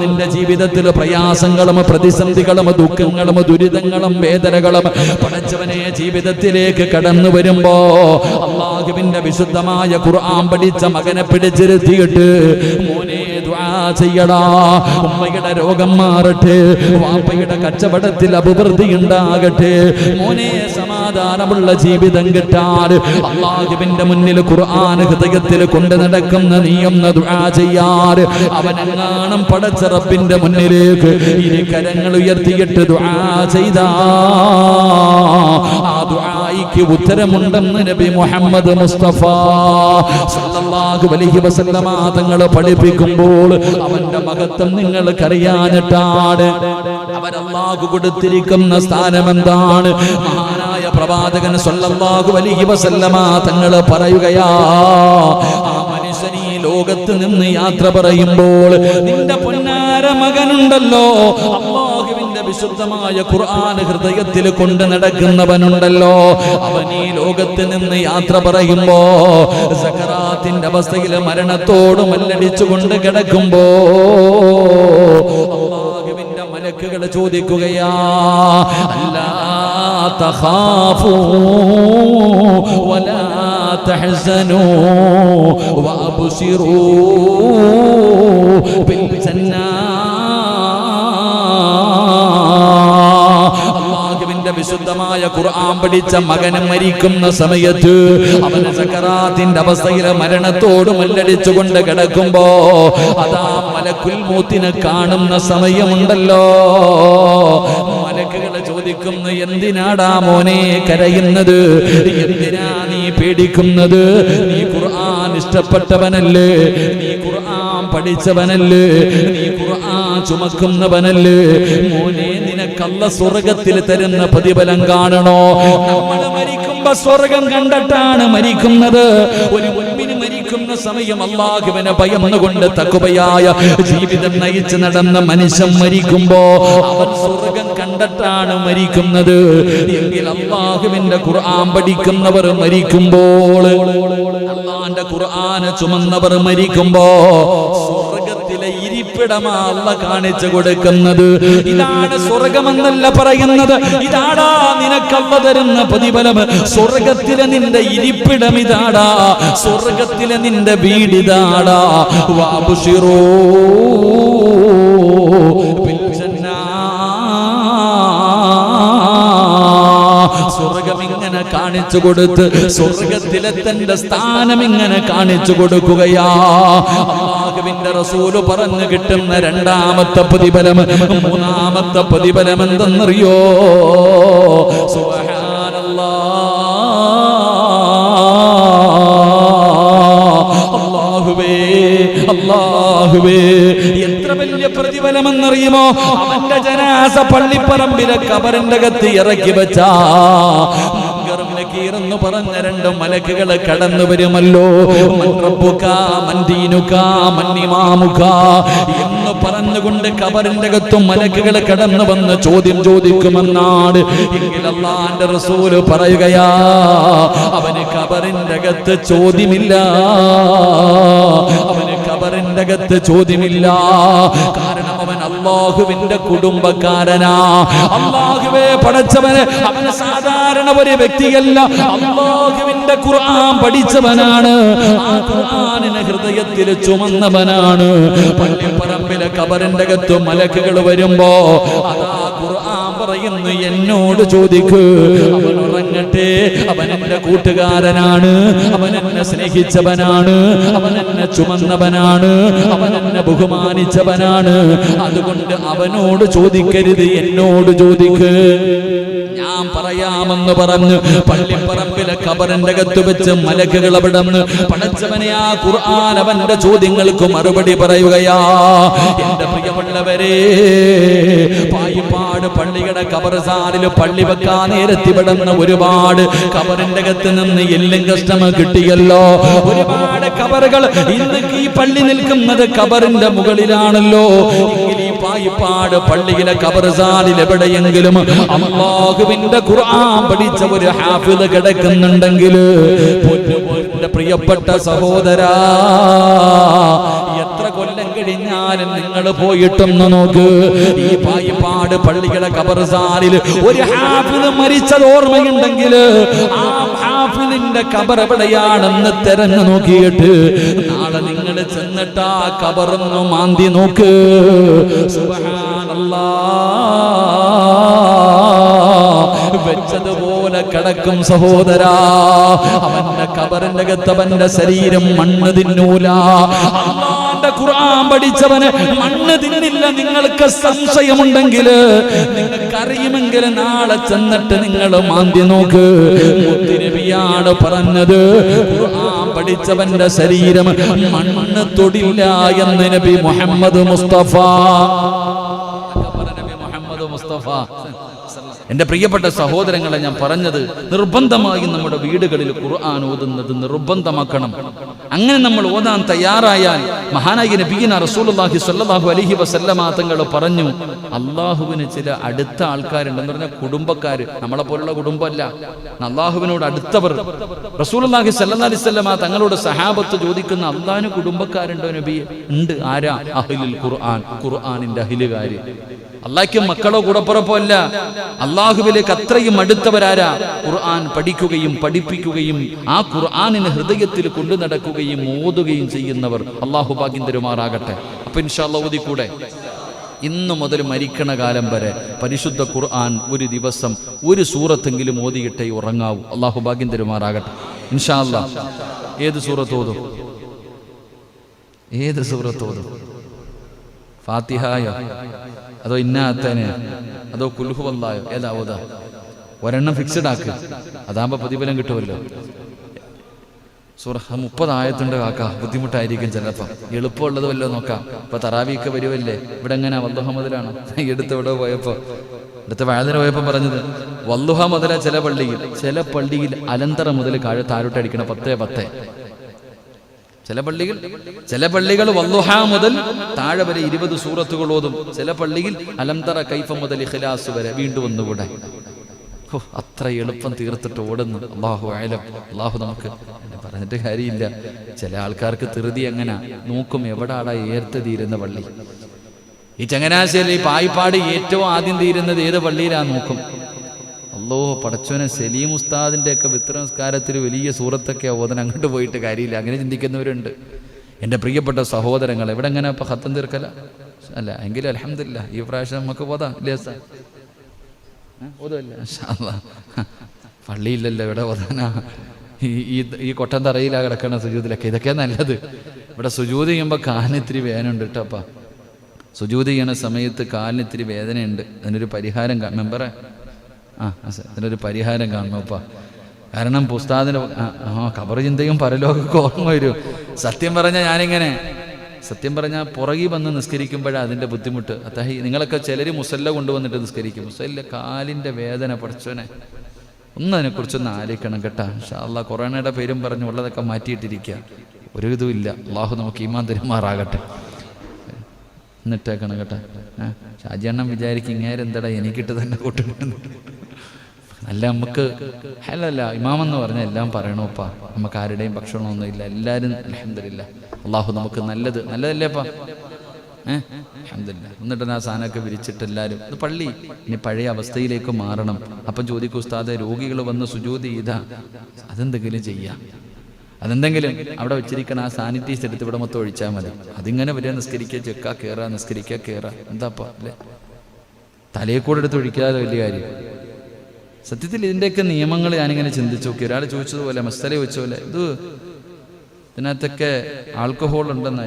നിന്റെ ജീവിതത്തിൽ പ്രയാസങ്ങളും പ്രതിസന്ധികളും ദുഃഖങ്ങളും ദുരിതങ്ങളും വേദനകളും പടച്ചവനെ ജീവിതത്തിലേക്ക് കടന്നു വരുമ്പോ അല്ലാഹുവിന്റെ വിശുദ്ധമായ ഖുർആൻ പഠിച്ച മകനെ പിടിച്ചിരുത്തിയിട്ട് മോനെ ദുആ ചെയ്യടാ, ഉമ്മയുടെ രോഗം മാറട്ടെ, വാപ്പയുടെ കച്ചവടത്തിൽ അഭിവൃദ്ധി ഉണ്ടാകട്ടെ, മോനെ സമാധാനമുള്ള ജീവിതം കിട്ടാൻ അല്ലാഹുവിന്റെ മുന്നിൽ ഖുർആൻ ഹൃദയത്തിൽ കൊണ്ട് നടക്കുന്ന നീയൊന്ന് ദുആ ചെയ്യാൻ അവനെങ്ങാനും പടച്ച റബ്ബിന്റെ മുന്നിലേക്ക് ഇരു കരങ്ങൾ ഉയർത്തിയിട്ട് ദുആ ചെയ്താ ആ ദുആയിക്ക് ഉത്തരമുണ്ടെന്ന് നബി മുഹമ്മദ് മുസ്തഫ സല്ലല്ലാഹു അലൈഹി വസല്ലമ തങ്ങൾ പഠിപ്പിക്കുമ്പോൾ അവന്റെ മഹത്വം നിങ്ങൾക്കറിയാനിട്ടാണ്. അവരല്ലാഹു കൊടുത്തിരിക്കുന്ന സ്ഥാനം എന്താണ്? മഹാനായ പ്രവാചകൻ സല്ലല്ലാഹു അലൈഹി വസല്ലമ തങ്ങൾ പറയുകയാ, ആ മനുഷ്യൻ ഈ ലോകത്ത് നിന്ന് യാത്ര പറയുമ്പോൾ നിന്റെ പൊന്നാര മകനുണ്ടല്ലോ, അല്ലാഹുവിന്റെ വിശുദ്ധമായ ഖുർആൻ ഹൃദയത്തിൽ കൊണ്ട് നടക്കുന്നവനുണ്ടല്ലോ, അവൻ ഈ ലോകത്ത് നിന്ന് യാത്ര പറയുമ്പോ സക്കറാത്തിന്റെ അവസ്ഥയിൽ മരണത്തോട് മല്ലടിച്ചുകൊണ്ട് കിടക്കുമ്പോ അല്ലാഹുവിന്റെ മലക്കുകൾ ചോദിക്കുകയാ, അല്ലാ തഖാഫൂ വലാ തഹ്സനൂ വഅബ്ശിറൂ ബിൽ ജന്നാ. വിശുദ്ധമായ ഖുർആൻ പഠിച്ച മകന് മരിക്കുന്ന സമയത്ത് അവന് സക്കറാത്തിന്റെ അവസ്ഥയിൽ മരണത്തോട് മല്ലടിച്ചുകൊണ്ട് കിടക്കുമ്പോ അതാ മലക്കുൽ മൗത്തിനെ കാണുന്ന സമയമുണ്ടല്ലോ, മലക്കുകൾ ചോദിക്കുന്നു, എന്തിനാടാ മോനെ കരയുന്നത്, എന്തിനാ നീ പേടിക്കുന്നത്, നീ ഖുർആൻ ഇഷ്ടപ്പെട്ടവനല്ലേ, നീ ഖുർആൻ പഠിച്ചവനല്ലേ, നീ ഖുർആൻ ചുമക്കുന്നവനല്ലേ, മോനെ നിനക്കല്ല സ്വർഗത്തിൽ തരുന്ന പ്രതിഫലം കാണണോ? നമ്മൾ മരിക്കുമ്പോ സ്വർഗം കണ്ടിട്ടാണ് മരിക്കുന്നത്. ഒരു മുഅ്മിൻ മരിക്കുന്ന സമയം അല്ലാഹുവിനെ ഭയന്നുകൊണ്ട് തഖ്വയായ ജീവിതം നയിച്ച് നടന്ന മനുഷ്യൻ മരിക്കുമ്പോ അവൻ സ്വർഗം കണ്ടിട്ടാണ് മരിക്കുന്നത്. എങ്കിൽ അല്ലാഹുവിന്റെ ഖുർആൻ പഠിക്കുന്നവർ മരിക്കുമ്പോൾ, അല്ലാഹുവിന്റെ ഖുർആൻ ചുമന്നവർ മരിക്കുമ്പോ സ്വർഗത്തിലെ ഇരിപ്പിടമാ അല്ലാഹ് കാണിച്ചു കൊടുക്കുന്നത്. ഇതാണ് സ്വർഗമെന്നല്ല പറയുന്നത്, ഇതാടാ നിനക്കല്ല തരുന്ന പ്രതിഫലം, സ്വർഗത്തിലെ നിന്റെ ഇരിപ്പിടം ഇതാടാ, സ്വർഗത്തിലെ നിന്റെ വീടിതാടാ. വഅബ്ശിറൂ ബിൽ ജന്നാ. സ്വർഗം ഇങ്ങനെ കാണിച്ചു കൊടുത്ത് സ്വർഗത്തിലെ തന്റെ സ്ഥാനം ഇങ്ങനെ കാണിച്ചു കൊടുക്കുകയാ. അല്ലാഹുവിന്റെ റസൂല് പറഞ്ഞു കിട്ടുന്ന രണ്ടാമത്തെ പ്രതിഫലം, മൂന്നാമത്തെ പ്രതിഫലം എന്തെന്നറിയോ? സുബ്ഹാനല്ലാഹ്, അല്ലാഹുവേ എത്ര വലിയ പ്രതിഫലമെന്നറിയുമോ? അവന്റെ ജനാസ പള്ളിപ്പറമ്പിലെ ഖബറിന്റെ അകത്ത് ഇറക്കി വെച്ചാ എന്ന് പറഞ്ഞ രണ്ട് മലക്കുകൾ കടന്നു വരുമല്ലോ. മൻ റബ്ബുക മൻ ദീനുക മൻ ഇമാമുക എന്ന് പറഞ്ഞുകൊണ്ട് ഖബറിന്റെ അകത്തും മലക്കുകൾ കടന്നു വന്ന് ചോദ്യം ചോദിക്കുമെന്നാണ്. എങ്കിൽ അല്ലാഹുവിന്റെ റസൂല് പറയുകയാ, അവന് ഖബറിന്റെ അകത്ത് ചോദ്യമില്ല, അവന് ഖബറിന്റെ അകത്ത് ചോദ്യമില്ല. കാരണം അവൻ അല്ലാഹുവിന്റെ കുടുംബക്കാരനാ. അല്ലാഹുവേ പടച്ചവനെ, അവന് സാധാരണ ഒരു വ്യക്തിയല്ല, അല്ലാഹുവിന്റെ ഖുർആൻ പഠിച്ചവനാണ്, ആ ഖുർആനിനെ ഹൃദയത്തിൽ ചുമന്നവനാണ്. പള്ളിപ്പറമ്പിലെ ഖബറിന്റെ അകത്ത് മലക്കുകൾ വരുമ്പോ അതാ ഖുർആൻ പറയുന്നു, എന്നോട് ചോദിക്ക്, അവൻ ഉറങ്ങട്ടെ, അവൻ എന്റെ കൂട്ടുകാരനാണ്, അവൻ എന്നെ സ്നേഹിച്ചവനാണ്, അവൻ എന്നെ ചുമന്നവനാണ്, അവൻ എന്നെ ബഹുമാനിച്ചവനാണ്. അതുകൊണ്ട് അവനോട് ചോദിക്കരുത്, എന്നോട് ചോദിക്ക്, ഞാൻ പറയാമെന്ന് പറഞ്ഞ് പള്ളിപ്പറമ്പിലെ ഖബറിന്റെ അകത്ത് വെച്ച് മലക്കുകൾ അവിടെ നിന്ന് പടച്ചവനെ ആ ഖുർആൻ അവന്റെ ചോദ്യങ്ങൾക്ക് മറുപടി പറയുകയാ. എന്റെ പ്രിയമുള്ളവരെ, പായിപ്പാട് പള്ളിയുടെ ഖബർസ്ഥാനിൽ പള്ളി വെക്കാൻ നേരത്തിവിടുന്ന ഒരുപാട് ഖബറിന്റെ അകത്ത് നിന്ന് എല്ലും കഷ്ടം കിട്ടിയല്ലോ. ഒരുപാട് ഖബറുകൾ ഇന്ന് ഈ പള്ളി നിൽക്കുന്നത് ഖബറിന്റെ മുകളിലാണല്ലോ. എങ്കിൽ ഈ പായിപ്പാട് പള്ളിയിലെ ഖബർസ്ഥാനിൽ എവിടെയെങ്കിലും അല്ലാഹുവിന്റെ ഖുർആൻ പഠിച്ച ഒരു ഹാഫിദ് കിടക്കുന്നുണ്ടെങ്കിൽ, എന്റെ പ്രിയപ്പെട്ട സഹോദരാ, എത്ര കൊല്ലം കഴിഞ്ഞാലും നിങ്ങൾ പോയിട്ടൊന്ന് നോക്ക്, ഈ പായിപ്പാട് പള്ളിയുടെ ഖബർസ്ഥാനിൽ ഒരു ഹാഫിദ് മരിച്ചത് ഓർമ്മയുണ്ടെങ്കിൽ ആ ഹാഫിദിന്റെ ഖബർ എവിടെയാണെന്ന് തെരഞ്ഞു നോക്കിയിട്ട് നാളെ നിങ്ങൾ ചെന്നിട്ട് ആ ഖബറൊന്ന് മാന്തി നോക്ക്. സുബ്ഹാനല്ലാഹ്, വെച്ചതുപോലെ കിടക്കും സഹോദരാ. അവന്റെ ഖബറിന്റെ അകത്ത് അവന്റെ ശരീരം മണ്ണ് തിന്നൂല. അല്ലാഹുവിന്റെ ഖുർആൻ പഠിച്ചവന് മണ്ണ് തിന്നില്ല. നിങ്ങൾക്ക് സംശയമുണ്ടെങ്കിൽ, നിങ്ങൾക്കറിയുമെങ്കിൽ നാളെ ചെന്നിട്ട് നിങ്ങൾ മാന്തി നോക്ക്. മുത്തുനബിയാണ് പറഞ്ഞത്, ഖുർആൻ പഠിച്ചവന്റെ ശരീരം മണ്ണ് തൊടില്ല എന്ന് നബി മുഹമ്മദ് മുസ്തഫ. എന്റെ പ്രിയപ്പെട്ട സഹോദരങ്ങളെ, ഞാൻ പറഞ്ഞത് നിർബന്ധമായും നമ്മുടെ വീടുകളിൽ ഖുർആൻ ഓതുന്നത് നിർബന്ധമാക്കണം. അങ്ങനെ നമ്മൾ ഓതാൻ തയ്യാറായാൽ മഹാനായ നബിയിന റസൂലുള്ളാഹി സ്വല്ലല്ലാഹു അലൈഹി വസല്ലമ തങ്ങൾ പറഞ്ഞു, അള്ളാഹുവിന് ചില അടുത്ത ആൾക്കാരുണ്ടെന്ന് പറഞ്ഞാൽ കുടുംബക്കാര്, നമ്മളെ പോലുള്ള കുടുംബമല്ല, അള്ളാഹുവിനോട് അടുത്തവർ. റസൂലുള്ളാഹി സ്വല്ലല്ലാഹു അലൈഹി വസല്ലമ തങ്ങളോട് സഹാബത്ത് ചോദിക്കുന്ന, അള്ളാഹിന് കുടുംബക്കാരുണ്ടോ നബിയെ? ഉണ്ട്. ആരാ? അഹ്ലുൽ ഖുർആൻ, ഖുർആനിന്റെ അഹ്ലുകാര്. അള്ളാഹ്ക്ക് മക്കളോ കൂടപ്പുറപ്പോ അല്ല, അള്ളാഹുവിലേക്ക് അത്രയും അടുത്തവരാരാ? ഖുർആൻ പഠിക്കുകയും പഠിപ്പിക്കുകയും ആ ഖുർആനിനെ ഹൃദയത്തിൽ കൊണ്ടു നടക്കുകയും ഓതുകയും ചെയ്യുന്നവർ. അള്ളാഹു ഭാഗ്യം തരുമാറാകട്ടെ. അപ്പൊ ഇൻഷാ അല്ലാഹ് ഓതിക്കൂടെ? ഇന്നു മുതൽ മരിക്കണ കാലം വരെ പരിശുദ്ധ ഖുർആൻ ഒരു ദിവസം ഒരു സൂറത്തെങ്കിലും ഓതിയിട്ടേ ഉറങ്ങാവൂ. അള്ളാഹു ഭാഗ്യം തരുമാറാകട്ടെ. ഇൻഷാ അല്ലാഹ് ഏത് സൂറത്ത് ഓതും? ഏത് സൂറത്ത് ഓതും? ഫാത്തിഹയോ അതോ ഇന്നാത്തനെ അതോ കുൽഹുവല്ലായോ? ഏതാ ഓതാ? ഒരെണ്ണം ഫിക്സഡ് ആക്ക്, അതാകുമ്പോ പ്രതിഫലം കിട്ടുമല്ലോ. സൂറ 30 ആയത്തുണ്ട് കാക്ക, ബുദ്ധിമുട്ടായിരിക്കും ചിലപ്പം. എളുപ്പമുള്ളത് വല്ലോ നോക്കാം. ഇപ്പൊ തറാവീക്ക് വരുമല്ലേ, ഇവിടെ എങ്ങനെ വല്ലുഹ മുതലാണ്? എടുത്ത് വയലിന് പോയപ്പോ പറഞ്ഞത് വല്ലുഹ മുതല. ചില പള്ളിയിൽ അലന്തറ മുതൽ താഴോട്ടടിക്കണം 10-10. ചില പള്ളികൾ വല്ലുഹ മുതൽ താഴെ വരെ 20 സൂറത്തുകൾ ഓതും. ചില പള്ളിയിൽ അലംതറ കൈഫ മുതൽ ഇഖ്ലാസ് വരെ വീണ്ടും ഒന്നുകൂടെ. അത്ര എളുപ്പം തീർത്തിട്ട് ഓടുന്നു. അല്ലാഹു അഅലം. അല്ലാഹു നമുക്ക് പറഞ്ഞിട്ട് കാര്യമില്ല. ചില ആൾക്കാർക്ക് ധൃതി എങ്ങനെ നോക്കും, എവിടാടാ ഏർത്ത് തീരുന്ന പള്ളി. ഈ ചങ്ങനാശ്ശേരി ഈ പായിപ്പാട് ഏറ്റവും ആദ്യം തീരുന്നത് ഏത് പള്ളിയിലാ നോക്കും. അല്ലോ പടച്ചോനെ, സലീം ഉസ്താദിന്റെ ഒക്കെ വിത്ര നമസ്കാരത്തിൽ വലിയ സൂറത്തൊക്കെ ഓതൻ, അങ്ങോട്ട് പോയിട്ട് കാര്യമില്ല. അങ്ങനെ ചിന്തിക്കുന്നവരുണ്ട്. എൻ്റെ പ്രിയപ്പെട്ട സഹോദരങ്ങൾ, എവിടെ എങ്ങനെ ഇപ്പൊ ഹത്തം തീർക്കല അല്ല എങ്കിലും അൽഹംദുലില്ലാ ഈ പ്രാവശ്യം നമുക്ക് പോതാം. ഇല്ലേ പള്ളിയില്ലല്ലോ, ഇവിടെ ഓതാനാ? ഈ കൊട്ടൻ തറയിലാ കിടക്കണ സുജൂദിലൊക്കെ. ഇതൊക്കെ നല്ലത്. ഇവിടെ സുജൂദ് ചെയ്യുമ്പോൾ കാലിനിത്തിരി വേദനയുണ്ട് കേട്ടോപ്പാ. സുജൂദ് ചെയ്യണ സമയത്ത് കാലിനിത്തിരി വേദനയുണ്ട്. അതിനൊരു പരിഹാരം മെമ്പറെ അതിനൊരു പരിഹാരം കാണണോപ്പാ. കാരണം പുസ്താദിന് ഖബർ ചിന്തയും പരലോകമൊക്കെ ഓർമ്മ വരും. സത്യം പറഞ്ഞാൽ പുറകിൽ വന്ന് നിസ്കരിക്കുമ്പോഴാണ് അതിൻ്റെ ബുദ്ധിമുട്ട്. അതായത് നിങ്ങളൊക്കെ ചിലർ മുസല്ല കൊണ്ടുവന്നിട്ട് നിസ്കരിക്കും. മുസല്ല കാലിൻ്റെ വേദന പഠിച്ചോനെ ഒന്ന് അതിനെക്കുറിച്ചൊന്ന് ആലോചിക്കണം കേട്ടാ. ഇൻഷാ അല്ലാഹ് കൊറോണയുടെ പേരും പറഞ്ഞ് ഉള്ളതൊക്കെ മാറ്റിയിട്ടിരിക്കുക. ഒരു ഇതുമില്ല. അള്ളാഹു നമുക്ക് ഈമാൻ തരുമാറാകട്ടെ. എന്നിട്ടേക്കണം കേട്ടാ. ഷാജിയണ്ണം വിചാരിക്കും ഇങ്ങേരെന്തടാ എനിക്കിട്ട് തന്നെ കൂട്ടുന്നു. അല്ല, നമുക്ക് അല്ലല്ല ഇമാമെന്ന് പറഞ്ഞാൽ എല്ലാം പറയണോപ്പാ. നമുക്ക് ആരുടെയും ഭക്ഷണമൊന്നും ഇല്ല. എല്ലാവരും അൽഹംദുലില്ലാ. അള്ളാഹു നമുക്ക് നല്ലതല്ലേപ്പാ. അൽഹംദുലില്ലാ. എന്നിട്ട് ആ സാധനമൊക്കെ വിരിച്ചിട്ട് എല്ലാവരും ഇത് പള്ളി ഇനി പഴയ അവസ്ഥയിലേക്ക് മാറണം. അപ്പം ചോദിക്കും, ഉസ്താദെ രോഗികൾ വന്ന് സുജൂദ് ചെയ്താ അതെന്തെങ്കിലും ചെയ്യാം. അതെന്തെങ്കിലും അവിടെ വെച്ചിരിക്കണം. ആ സാനിറ്റൈസ് എടുത്ത് ഇവിടെ മൊത്തം ഒഴിച്ചാൽ മതി. അതിങ്ങനെ വരിക, നിസ്കരിക്കുക, ചെക്കാ കയറാ, നിസ്കരിക്കുക കയറാ. എന്താപ്പാ അല്ലേ? തലയെ കൂടെ എടുത്ത് ഒഴിക്കാതെ വലിയ കാര്യം. സത്യത്തിൽ ഇതിൻ്റെയൊക്കെ നിയമങ്ങൾ ഞാനിങ്ങനെ ചിന്തിച്ചു നോക്കി. ഒരാൾ ചോദിച്ചതുപോലെ മസ്തല വെച്ച പോലെ ഇതിനകത്തൊക്കെ ആൽക്കഹോൾ ഉണ്ടെന്ന്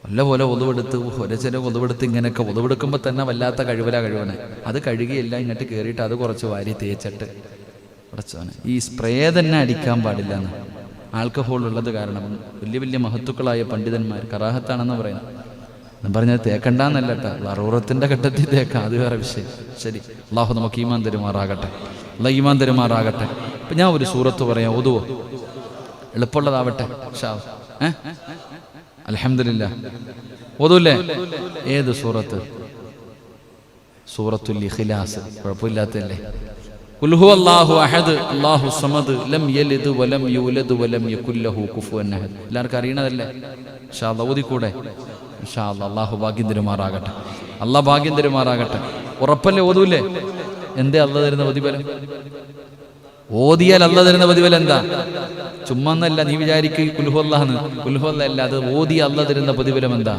വല്ലപോലെ ഒതുവെടുത്ത് ചില ഒതുവെടുത്ത് ഇങ്ങനെയൊക്കെ ഒതുവെടുക്കുമ്പോൾ തന്നെ വല്ലാത്ത കഴിവനെ അത് കഴുകിയെല്ലാം ഇങ്ങോട്ട് കയറിയിട്ട് അത് കുറച്ച് വാരി തേച്ചിട്ട് അടച്ചവനെ ഈ സ്പ്രേ തന്നെ അടിക്കാൻ പാടില്ല എന്ന്. ആൽക്കഹോൾ ഉള്ളത് കാരണം വലിയ മഹത്തുക്കളായ പണ്ഡിതന്മാർ കറാഹത്താണെന്ന് പറയുന്നത്. എന്ന് പറഞ്ഞാൽ തേക്കണ്ടെന്നല്ല കേട്ടോ, അറൂറത്തിൻ്റെ ഘട്ടത്തിൽ തേക്കാം, അത് വേറെ വിഷയം. ശരി, അള്ളാഹു നമുക്ക് ഈമാൻ തരുമാറാകട്ടെ. ഈമാൻ തരുമാറാകട്ടെ. അപ്പം ഞാൻ ഒരു സൂറത്ത് പറയാം, ഓതുവോ? എളുപ്പമുള്ളതാവട്ടെ. അൽഹംദുലില്ലാ. ഓതൂല്ലേ? ഏത് സൂറത്ത്? സൂറത്തുൽ ഇഖ്ലാസ്. കുഴപ്പമില്ലാത്തല്ലേ? ഖുൽ ഹുവല്ലാഹു അഹദ് അല്ലാഹു സമദ് ലം യലിദ് വലം യൂലദ് വലം യകുൽ ലഹു കുഫുവൻ അഹദ്. എല്ലാവർക്കും അറിയണതല്ലേ? ഇൻഷാ അല്ലാഹ് ഓതിക്കൂടെ? ഇൻഷാ അല്ലാഹ്. അല്ലാഹു ഭാഗ്യം തരുമാറാകട്ടെ. അല്ലാഹ് ഭാഗ്യം തരുമാറാകട്ടെ. ഉറപ്പല്ലേ? ഓതൂല്ലേ? എന്തേ അല്ലാഹ് തരുന്ന പ്രതിഫലം? ഓതിയാൽ അല്ലാഹ് തരുന്ന പ്രതിഫലം എന്താ? ചുമ്മാന്നല്ല നീ വിചാരിക്കുക കുൽഹുവല്ലാഹ്. കുൽഹുവല്ലാഹ് അല്ല, അത് ഓതി അല്ലാഹ് തരുന്ന പ്രതിഫലം എന്താ?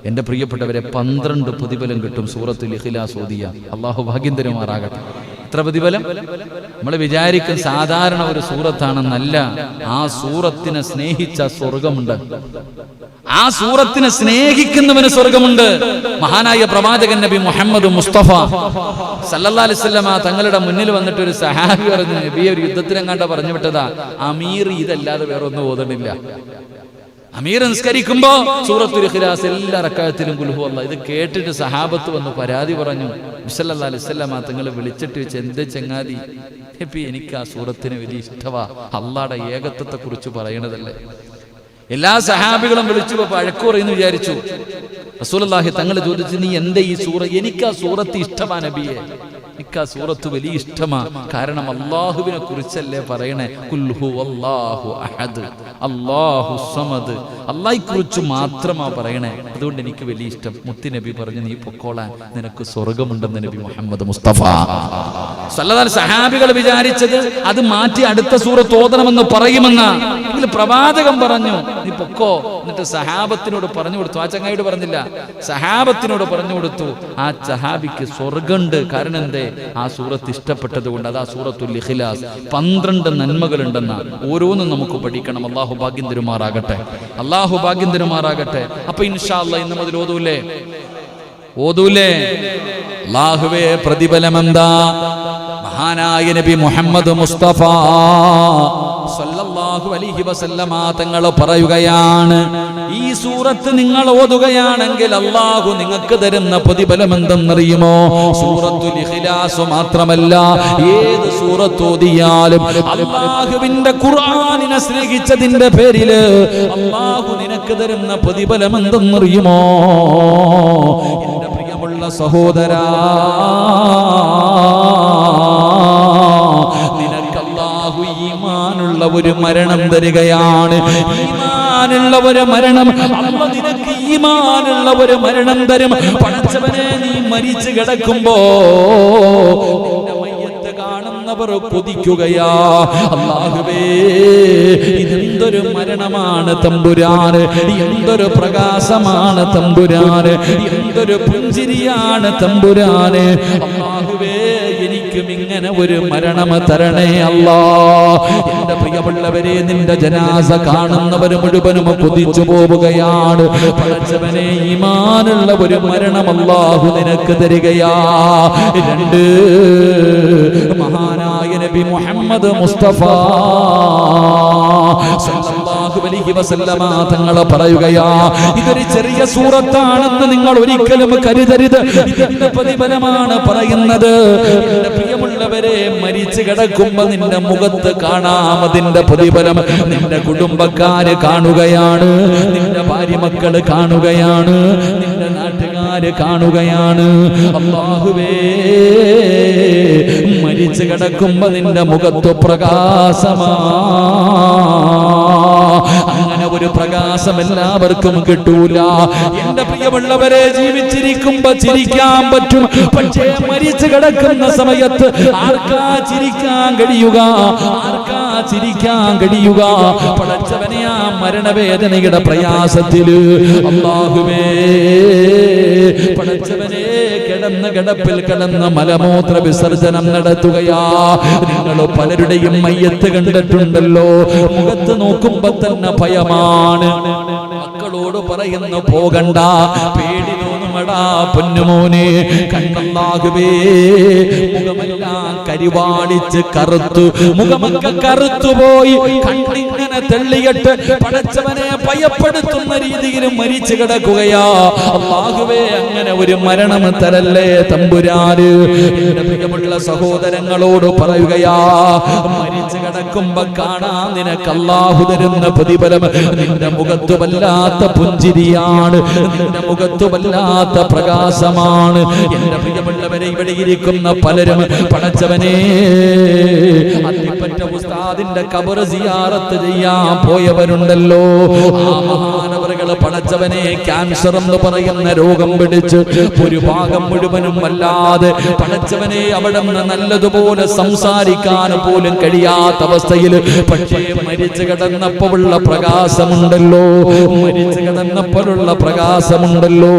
എൻ്റെ പ്രിയപ്പെട്ടവരെ, 12 പ്രതിഫലം കിട്ടും സൂറത്തുൽ ഇഖ്ലാസ് ഓതിയ. അല്ലാഹു ഭാഗ്യം തരുമാറാകട്ടെ. എത്ര പ്രതിഫലം? നമ്മൾ വിചാരിക്കും സാധാരണ ഒരു സൂറത്താണെന്നല്ല. ആ സൂറത്തിനെ സ്നേഹിച്ച സ്വർഗമുണ്ട്. ആ സൂറത്തിനെ സ്നേഹിക്കുന്നവന് സ്വർഗമുണ്ട്. മഹാനായ പ്രവാചകൻ നബി മുഹമ്മദ് മുസ്തഫ സല്ലല്ലാഹു അലൈഹി വസല്ലമ തങ്ങളുടെ മുന്നിൽ വന്നിട്ട് ഒരു സഹാബി പറഞ്ഞു, നബി ഒരു യുദ്ധത്തിനെങ്ങാണ്ട പറഞ്ഞു വിട്ടതാ, അമീർ ഇതല്ലാതെ വേറെ ഒന്നും ഓതണില്ല. അമീർ നിസ്കരിക്കുമ്പോ സൂറത്തുൽ ഇഖ്ലാസ് എല്ലാ റക്അത്തിലും ഖുൽ ഹുവല്ലാഹ്. ഇത് കേട്ടിട്ട് സഹാബത്ത് വന്ന് പരാതി പറഞ്ഞു. നബി സല്ലല്ലാഹു അലൈഹി വസല്ലമ തങ്ങൾ വിളിച്ചിട്ട് വെച്ച്, എന്ത് ചങ്ങാതി, എനിക്ക് ആ സൂറത്തിന് വലിയ ഇഷ്ടവാ, അള്ളാഹുടെ ഏകത്വത്തെ കുറിച്ച് പറയണതല്ലേ. എല്ലാ സഹാബികളും വിളിച്ചു വഴക്കു പറയുന്നു വിചാരിച്ചു. റസൂലുള്ളാഹി തങ്ങൾ ചോദിച്ചു, നീ എന്റെ ഈ സൂറ, എനിക്ക് ആ സൂറത്ത് ഇഷ്ടമാ നബിയെ, എനിക്ക് ആ സൂറത്ത് വലിയ ഇഷ്ടമാ. കാരണം അള്ളാഹുവിനെ കുറിച്ചല്ലേ പറയണേ, ഖുൽ ഹുവല്ലാഹു അഹദ് അല്ലാഹു സമദ്, അള്ളാഹെ കുറിച്ച് മാത്രമാ പറയണേ. അതുകൊണ്ട് എനിക്ക് വലിയ ഇഷ്ടം. മുത്തി നബി പറഞ്ഞു, നീ പൊക്കോളാൻ, നിനക്ക് സ്വർഗമുണ്ടെന്ന് നബി മുഹമ്മദ് മുസ്തഫ സല്ലല്ലാഹു അലൈഹി വസല്ലം. സഹാബികൾ വിചാരിച്ചത് അത് മാറ്റി അടുത്ത സൂറത്ത് ഓതണമെന്ന് പറയുമെന്ന. പ്രവാചകൻ പറഞ്ഞു, നീ പൊക്കോ. എന്നിട്ട് സഹാബത്തിനോട് പറഞ്ഞു കൊടുത്തു. ആ ചങ്ങായിയോട് പറഞ്ഞില്ല, സഹാബത്തിനോട് പറഞ്ഞു കൊടുത്തു. ആ സഹാബിക്ക് സ്വർഗമുണ്ട്. കാരണം എന്തേ? ആ സൂറത്ത് ഇഷ്ടപ്പെട്ടത് കൊണ്ട്. അതാ സൂറത്തുൽ ഇഖ്ലാസ്. 12 നന്മകളുണ്ടെന്ന. ഓരോന്നും നമുക്ക് പഠിക്കണം. അല്ലാഹു ഭാഗ്യം തരുമാറാകട്ടെ. അല്ലാഹു ഭാഗ്യം തരുമാറാകട്ടെ. അപ്പൊ ഇൻഷാ അല്ലാഹ് ഇന്ന് മുതൽ ഓതൂലേ? അല്ലാഹുവേ, പ്രതിഫലം എന്താ? മഹാനായ നബി മുഹമ്മദ് മുസ്തഫ സല്ലല്ലാഹു അലൈഹി വസല്ലമ തങ്ങൾ പറയുകയാണ്, ഈ സൂറത്ത് നിങ്ങൾ ഓതുകയാണെങ്കിൽ അല്ലാഹു നിങ്ങൾക്ക് തരുന്ന പ്രതിഫലം എന്തെന്നറിയുമോ? സൂറത്തുൽ ഇഖ്ലാസ് മാത്രമല്ല, ഏത് സൂറത്ത് ഓതിയാലും അല്ലാഹുവിന്റെ ഖുർആനിനെ സ്നേഹിച്ചതിന്റെ പേരിൽ അല്ലാഹു നിനക്ക് തരുന്ന പ്രതിഫലം എന്തെന്നറിയുമോ? എൻ്റെ പ്രിയമുള്ള സഹോദരാ, ഈമാനുള്ള ഒരു മരണം തരികയാണ്. ഈമാനുള്ള ഒരു മരണം. അല്ലാഹു നിനക്ക് ഈമാനുള്ള ഒരു മരണം തരും. പടച്ചവനെ, നീ മരിച്ചു കിടക്കുമ്പോ നിന്റെ മയ്യത്ത് കാണുന്നവർ കൊതിക്കുകയാ, അല്ലാഹുവേ ഇതെന്തൊരു മരണമാണ് തമ്പുരാന്, എന്തൊരു പ്രകാശമാണ് തമ്പുരാന്, എന്തൊരു പുഞ്ചിരിയാണ് തമ്പുരാന്. അല്ലാഹുവേ, എനിക്കും ഇങ്ങനെ ഒരു മരണം തരണേ അല്ലാ. എന്റെ പ്രിയമുള്ളവരെ, നിന്റെ ജനാസ കാണുന്നവർ മുഴുവനും കൊതിച്ചു പോവുകയാണ്. പടച്ചവനെ, ഈമാനുള്ള ഒരു മരണം അല്ലാഹു നിനക്ക് തരികയാ. 2, മഹാനായ നബി മുഹമ്മദ് മുസ്തഫ സല്ലല്ലാഹു അലൈഹി വസല്ലമ തങ്ങൾ പറയുകയാ, ഇതൊരു ചെറിയ സൂറത്താണെന്ന് നിങ്ങൾ ഒരിക്കലും കരുതരുത്. ഇതിന്റെ പ്രതിഫലമാണ് പറയുന്നത്. എന്റെ പ്രിയമുള്ളവരെ, മരിച്ചു കിടക്കുമ്പോ നിന്റെ മുഖത്ത് കാണാം അതിന്റെ പ്രതിഫലം. നിന്റെ കുടുംബക്കാര് കാണുകയാണ്, നിന്റെ ഭാര്യ മക്കള് കാണുകയാണ്, നിന്റെ നാട്ടുകാര് കാണുകയാണ്. അല്ലാഹുവേ, മരിച്ചു കിടക്കുമ്പോ നിന്റെ മുഖത്ത് പ്രകാശമാ. അങ്ങനെ ഒരു പ്രകാശം എല്ലാവർക്കും കിട്ടൂല. എന്റെ പ്രിയമുള്ളവരെ, ജീവിച്ചിരിക്കുമ്പോ ചിരിക്കാൻ പറ്റും, പക്ഷേ മരിച്ചു കിടക്കുന്ന സമയത്ത് ആർക്കാ ചിരിക്കാൻ കഴിയുക? ആർക്കാ ചിരിക്കാൻ കഴിയുക? പടച്ചവനെ, ആ മരണവേദനയുടെ പ്രയാസത്തില് അല്ലാഹുവേ, പടച്ചവനെ, കിടന്ന കിടപ്പിൽ കിടന്ന് മലമൂത്ര വിസർജനം നടത്തുകയാ. നിങ്ങൾ പലരുടെയും മയ്യത്ത് കണ്ടിട്ടുണ്ടല്ലോ, മുഖത്ത് നോക്കുമ്പോ തന്നെ ഭയമാണ്. മക്കളോട് പറയുന്നു, പോകണ്ട, പേടി തോന്നുമടാ പൊന്നുമോനെ. കണ്ണല്ലാഹുവേ, മുഖമെല്ലാം കരിവാളിച്ച് കറുത്തു, മുഖമൊക്കെ കറുത്തുപോയി, കണ്ണിങ്ങനെ തെള്ളിയിട്ട് പടച്ചവനെ ഭയപ്പെടുത്തുന്ന രീതിയിൽ മരിച്ചു കിടക്കുകയാ. അല്ലാഹുവേ, അങ്ങനെ ഒരു മരണം തരല്ലേ തമ്പുരാന്. എന്റെ പ്രിയമുള്ള സഹോദരങ്ങളോട് പറയുകയാ, മരിച്ചു കിടക്കുമ്പോ കാണാൻ നിനക്ക് അല്ലാഹു തരുന്ന പ്രതിഫലം നിന്റെ മുഖത്ത് വല്ലാത്ത പുഞ്ചിരിയാണ്, നിന്റെ മുഖത്ത് വല്ലാത്ത പ്രകാശമാണ്. എന്റെ പ്രിയമുള്ളവരെ, ഇവിടെ ഇരിക്കുന്ന പലരും പടച്ചവനെ അത്തിപ്പറ്റ ഉസ്താദിന്റെ ഖബർ സിയാറത്ത് ചെയ്യാൻ പോയവരുണ്ടല്ലോ. ആ മഹാനവറുകള് പടച്ചവനെ ക്യാൻസർ എന്ന് പറയുന്ന രോഗം പിടിച്ച് ഒരു ഭാഗം മുഴുവനും വല്ലാതെ പടച്ചവനെ അവിടെ നിന്ന് നല്ലതുപോലെ സംസാരിക്കാൻ പോലും കഴിയാത്ത അവസ്ഥയിൽ, പക്ഷേ മരിച്ചു കിടന്നപ്പോഴുള്ള പ്രകാശമുണ്ടല്ലോ, മരിച്ചു കിടന്നപ്പോഴുള്ള പ്രകാശമുണ്ടല്ലോ,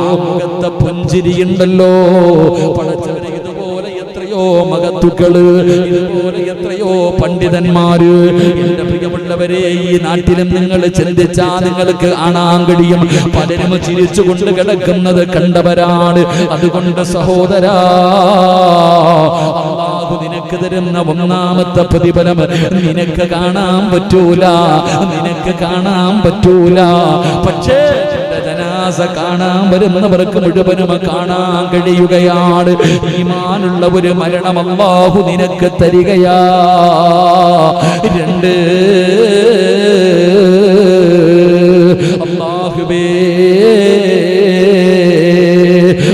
ആ മുഖത്തെ പുഞ്ചിരിയുണ്ടല്ലോ. പടച്ചവനെ ഇതുപോലെ എത്രയോ മഹത്തുക്കള്, ഇതുപോലെ എത്രയോ പണ്ഡിതന്മാര്. എന്റെ പ്രിയമുള്ളവരെ, ഈ നാട്ടിലും നിങ്ങൾ ചിന്തിച്ചാ നിങ്ങൾക്ക് കാണാൻ കഴിയും, പലരും ചിരിച്ചുകൊണ്ട് കിടക്കുന്നത് കണ്ടവരാണ്. അതുകൊണ്ട് സഹോദരാ, അല്ലാഹു നിനക്ക് തരുന്ന ഒന്നാമത്തെ പ്രതിഫലം നിനക്ക് കാണാൻ പറ്റൂല, നിനക്ക് കാണാൻ പറ്റൂല. പക്ഷേ ജനാസ കാണാൻ വരുന്നവർക്ക് മുഴുവനും കാണാൻ കഴിയുകയാണ്. ഈമാനുള്ള ഒരു മരണം അല്ലാഹു നിനക്ക് തരികയാ. രണ്ട്, അല്ലാഹുവേ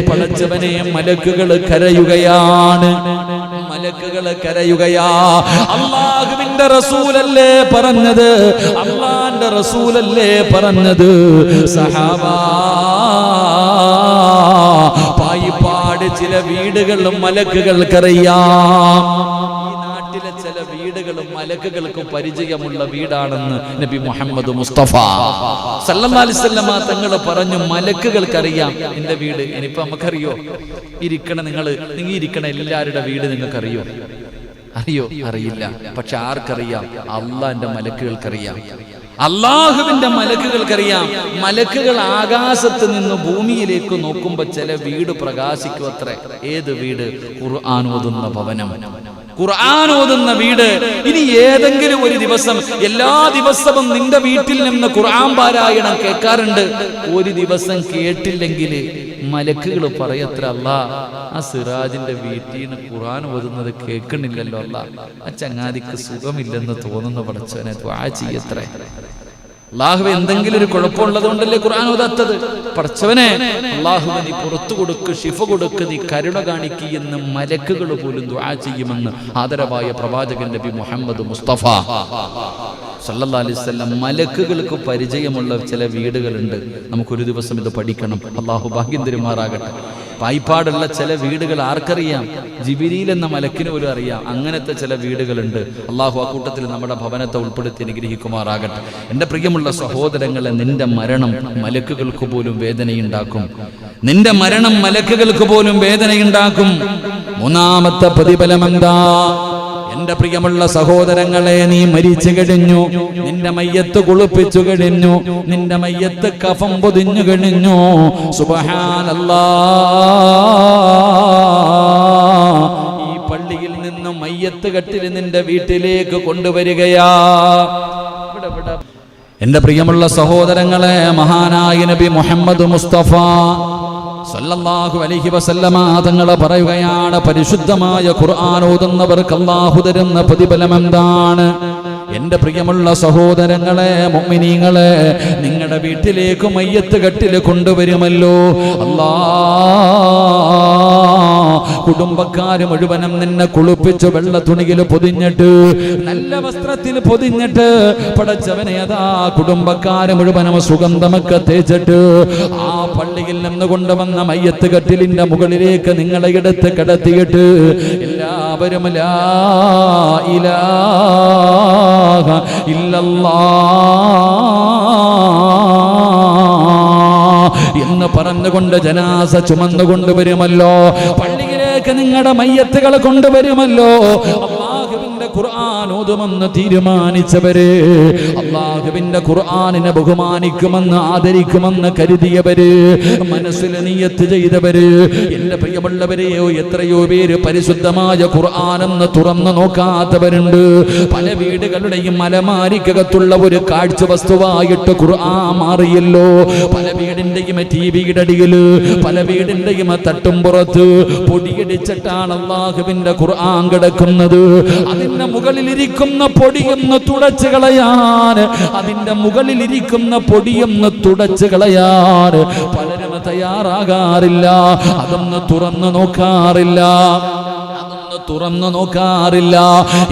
പടച്ചവനെ, മലക്കുകൾ കരയുകയാണ്, മലക്കുകൾ കരയുകയാ. അല്ലാഹുവിന്റെ റസൂലല്ലേ പറഞ്ഞത്, അല്ലാഹുവിന്റെ റസൂലല്ലേ പറഞ്ഞത്, സഹാബാ പായിപ്പാട് ചില വീടുകളിലും മലക്കുകൾക്കറിയാം. ചില വീടുകളും മലക്കുകൾക്ക് പരിചയമുള്ള വീടാണെന്ന് നബി മുഹമ്മദ് മുസ്തഫ സല്ലല്ലാഹു അലൈഹി വസല്ലമ തങ്ങൾ പറഞ്ഞു. മലക്കുകൾക്കറിയാം എന്റെ വീട്. ഇനിയിപ്പോ നമുക്കറിയോ? നിങ്ങൾ ഇരിക്കണ എല്ലാവരുടെ വീട് നിങ്ങൾക്ക് അറിയോ? അറിയില്ല. പക്ഷെ ആർക്കറിയാം? അള്ളാന്റെ മലക്കുകൾക്കറിയാം, അള്ളാഹുവിന്റെ മലക്കുകൾക്കറിയാം. മലക്കുകൾ ആകാശത്ത് നിന്ന് ഭൂമിയിലേക്ക് നോക്കുമ്പോ ചില വീട് പ്രകാശിക്കും അത്രേ. ഏത് വീട്? ഖുർആൻ ഓതുന്ന ഭവനം, ഖുർആൻ ഓതുന്ന വീട്. ഇനി ഏതെങ്കിലും ഒരു ദിവസം, എല്ലാ ദിവസവും നിന്റെ വീട്ടിൽ നിന്ന് ഖുർആൻ പാരായണം കേൾക്കാറുണ്ട്. ഒരു ദിവസം കേട്ടില്ലെങ്കിൽ മലക്കുകൾ പറയത്ര, അല്ലാ ആ സിറാജിന്റെ വീട്ടിൽ നിന്ന് ഖുർആൻ ഓതുന്നത് കേൾക്കണില്ലല്ലോ, അല്ലാ ആ ചങ്ങാതിക്ക് സുഖമില്ലെന്ന് തോന്നുന്ന പടച്ചവനെ ദുആ ചെയ്യത്രേ. അല്ലാഹുവേ, എന്തെങ്കിലും ഒരു കുഴപ്പമുള്ളത് കൊണ്ടല്ലേ ഖുർആൻ ഓതാത്തത്? പടച്ചവനെ, അല്ലാഹുവേ നീ പുറത്തു കൊടുക്ക്, ശിഫ കൊടുക്ക്, നീ കരുണ കാണിക്ക് എന്ന് മലക്കുകൾ പോലും ദുആ ചെയ്യുമെന്ന് ആദരവായ പ്രവാചകൻ നബി മുഹമ്മദ് മുസ്തഫ സല്ലല്ലാഹു അലൈഹി വസല്ലം. മലക്കുകൾക്ക് പരിചയമുള്ള ചില വീടുകളുണ്ട്. നമുക്കൊരു ദിവസം ഇത് പഠിക്കണം. അല്ലാഹു ഭാഗ്യം തരുമാറാകട്ടെ. പായിപ്പാടുള്ള ചില വീടുകൾ ആർക്കറിയാം? ജിബിരിൽ എന്ന മലക്കിന് പോലും അറിയാം. അങ്ങനത്തെ ചില വീടുകളുണ്ട്. അള്ളാഹു ആ കൂട്ടത്തിൽ നമ്മുടെ ഭവനത്തെ ഉൾപ്പെടുത്തി അനുഗ്രഹിക്കുമാറാകട്ടെ. എൻ്റെ പ്രിയമുള്ള സഹോദരങ്ങളെ, നിന്റെ മരണം മലക്കുകൾക്ക് പോലും വേദനയുണ്ടാക്കും. നിന്റെ മരണം മലക്കുകൾക്ക് പോലും വേദനയുണ്ടാക്കും. മൂന്നാമത്തെ പ്രതിഫലം എന്താ? എന്റെ പ്രിയമുള്ള സഹോദരങ്ങളെ, നീ മരിച്ചു കഴിഞ്ഞു, നിന്റെ മയ്യത്ത് കുളിപ്പിച്ചു കഴിഞ്ഞു, നിന്റെ മയ്യത്ത് കഫം പൊതിഞ്ഞു കഴിഞ്ഞു. സുബ്ഹാനല്ലാഹ്, ഈ പള്ളിയിൽ നിന്നും മയ്യത്ത് കട്ടിൽ നിന്റെ വീട്ടിലേക്ക് കൊണ്ടുവരികയാ. എന്റെ പ്രിയമുള്ള സഹോദരങ്ങളെ, മഹാനായ നബി മുഹമ്മദ് മുസ്തഫ സല്ലല്ലാഹു അലൈഹി വസല്ലമ തങ്ങൾ പറയുകയാണ്, പരിശുദ്ധമായ ഖുർആൻ ഓതുന്നവർക്ക് അല്ലാഹു തരുന്ന പ്രതിഫലം എന്താണ്? എന്റെ പ്രിയമുള്ള സഹോദരങ്ങളെ, മുഅ്മിനീങ്ങളെ, നിങ്ങളുടെ വീട്ടിലേക്ക് മയ്യത്ത് കട്ടിൽ കൊണ്ടുവരുമല്ലോ. കുടുംബക്കാര് മുഴുവനും നിന്നെ കുളിപ്പിച്ച് വെള്ള തുണിയിൽ പൊതിഞ്ഞിട്ട്, നല്ല വസ്ത്രത്തിൽ പൊതിഞ്ഞിട്ട്, പടച്ചവനെ അതാ കുടുംബക്കാര് മുഴുവനും സുഗന്ധമൊക്കെ തേച്ചിട്ട് ആ പള്ളിയിൽ നിന്ന് കൊണ്ടുവന്ന മയ്യത്ത് കട്ടിലിന്റെ മുകളിലേക്ക് നിങ്ങളെ എടുത്ത് കിടത്തിയിട്ട് എല്ലാവരും ലാ ഇലാഹ ഇല്ലല്ലാഹ് എന്ന് പറഞ്ഞുകൊണ്ട് ജനാസ ചുമന്നുകൊണ്ടുവരുമല്ലോ. പള്ളിയിലേക്ക് നിങ്ങളുടെ മയ്യത്തുകൾ കൊണ്ടുവരുമല്ലോ. അല്ലാഹുവിന്റെ ഖുർആൻ ഓതുമെന്ന് തീരുമാനിച്ചവര്, അല്ലാഹുവിന്റെ ഖുർആനിനെ ബഹുമാനിക്കുമെന്ന് ആദരിക്കുമെന്ന് കരുതിയവര്, മനസ്സിൽ നിയ്യത്ത് ചെയ്തവര്, എന്റെ പ്രിയമുള്ളവരെയോ എത്രയോ പേര് പരിശുദ്ധമായ ഖുർആനെന്ന് തുറന്നു നോക്കാത്തവരുണ്ട്. പല വീടുകളുടെയും അലമാരിക്കകത്തുള്ള ഒരു കാഴ്ച വസ്തുവായിട്ട് ഖുർആൻ മാറിയല്ലോ. പല വീടിന്റെയും ടിവിയുടെ അടിയില്, പല വീടിന്റെയും തട്ടുംപുറത്ത് പൊടിയടിച്ചിട്ടാണ് അല്ലാഹുവിന്റെ ഖുർആൻ കിടക്കുന്നത്. അതിന്റെ മുകളിലിരിക്കുന്ന പൊടിയൊന്ന് തുടച്ചു കളയാൻ, അതിന്റെ മുകളിലിരിക്കുന്ന പൊടിയൊന്ന് തുടച്ചു കളയാൻ പലരും തയ്യാറാകാറില്ല. അതൊന്ന് തുറന്നു നോക്കാറില്ല, തുറന്നു നോക്കാറില്ല.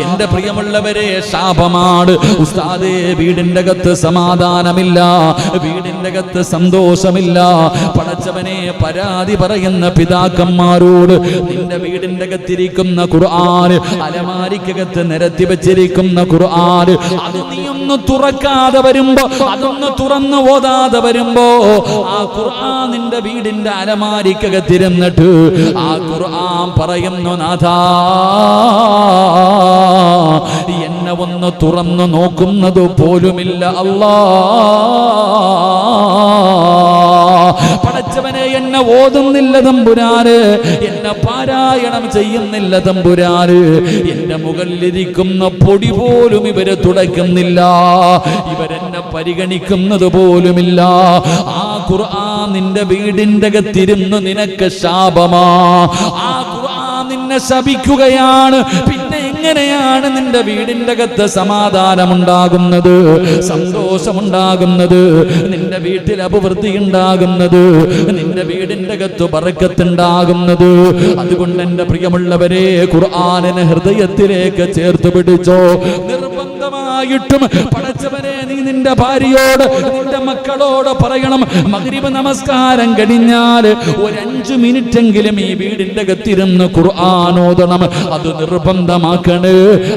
എന്റെ പ്രിയമുള്ളവരെ, ശാപമാണ് ഉസ്താദേ. വീടിന്റെ അകത്ത് സമാധാനമില്ല, വീടിന്റെ അകത്ത് സന്തോഷമില്ല. പടച്ചവനെ, പരാതി പറയുന്ന പിതാക്കന്മാരോട്, നിന്റെ വീടിന്റെ അകത്തിരിക്കുന്ന ഖുർആൻ, അലമാരിക്കകത്ത് നിരത്തി വെച്ചിരിക്കുന്ന ഖുർആൻ, അത് നീ ഒന്ന് തുറക്കാതെ വരുമ്പോ, അതൊന്ന് തുറന്നു ഓതാതെ വരുമ്പോ, ആ ഖുർആൻ നിന്റെ വീടിന്റെ അലമാരിക്കകത്തിരുന്നിട്ട് ആ ഖുർആൻ പറയുന്നു, നാഥാ എന്നെ ഒന്ന് തുറന്നു നോക്കുന്നത് പോലുമില്ല അല്ലാ. പടച്ചവനെ, എന്നെ ഓതുന്നില്ല തമ്പുരാന്, എന്നെ പാരായണം ചെയ്യുന്നില്ല തമ്പുരാന്, എന്റെ മുകളിലിരിക്കുന്ന പൊടി പോലും ഇവര് തുടയ്ക്കുന്നില്ല, ഇവരെന്നെ പരിഗണിക്കുന്നത് പോലുമില്ല. ആ ഖുർആൻ നിന്റെ വീടിന്റെ അകത്തിരുന്ന് നിനക്ക് ശാപമാ. ആ ഖുർആൻ നിന്നെ ശപിക്കുകയാണ്. പിന്നെ എങ്ങനെയാണ് നിന്റെ വീടിന്റെ അകത്ത് സമാധാനമുണ്ടാകുന്നത്, സന്തോഷമുണ്ടാകുന്നത്, നിന്റെ വീട്ടിൽ അഭിവൃദ്ധി ഉണ്ടാകുന്നത്, നിന്റെ വീടിന്റെ അകത്ത് ബറക്കത്തുണ്ടാകുന്നത്? അതുകൊണ്ട് എന്റെ പ്രിയമുള്ളവരെ, ഖുർആനിനെ ഹൃദയത്തിലേക്ക് ചേർത്ത് പിടിച്ചോ. നിർബന്ധമായിട്ടും പടച്ചവനെ, നീ നിന്റെ ഭാര്യയോട്, നിന്റെ മക്കളോട് പറയണം, മഗ്രിബ് നമസ്കാരം കഴിഞ്ഞാൽ ഒരു 5 മിനിറ്റെങ്കിലും ഈ വീടിന്റെ അകത്തിരുന്ന് ഖുർആൻ ഓതണം. അത് നിർബന്ധമാക്കണേ.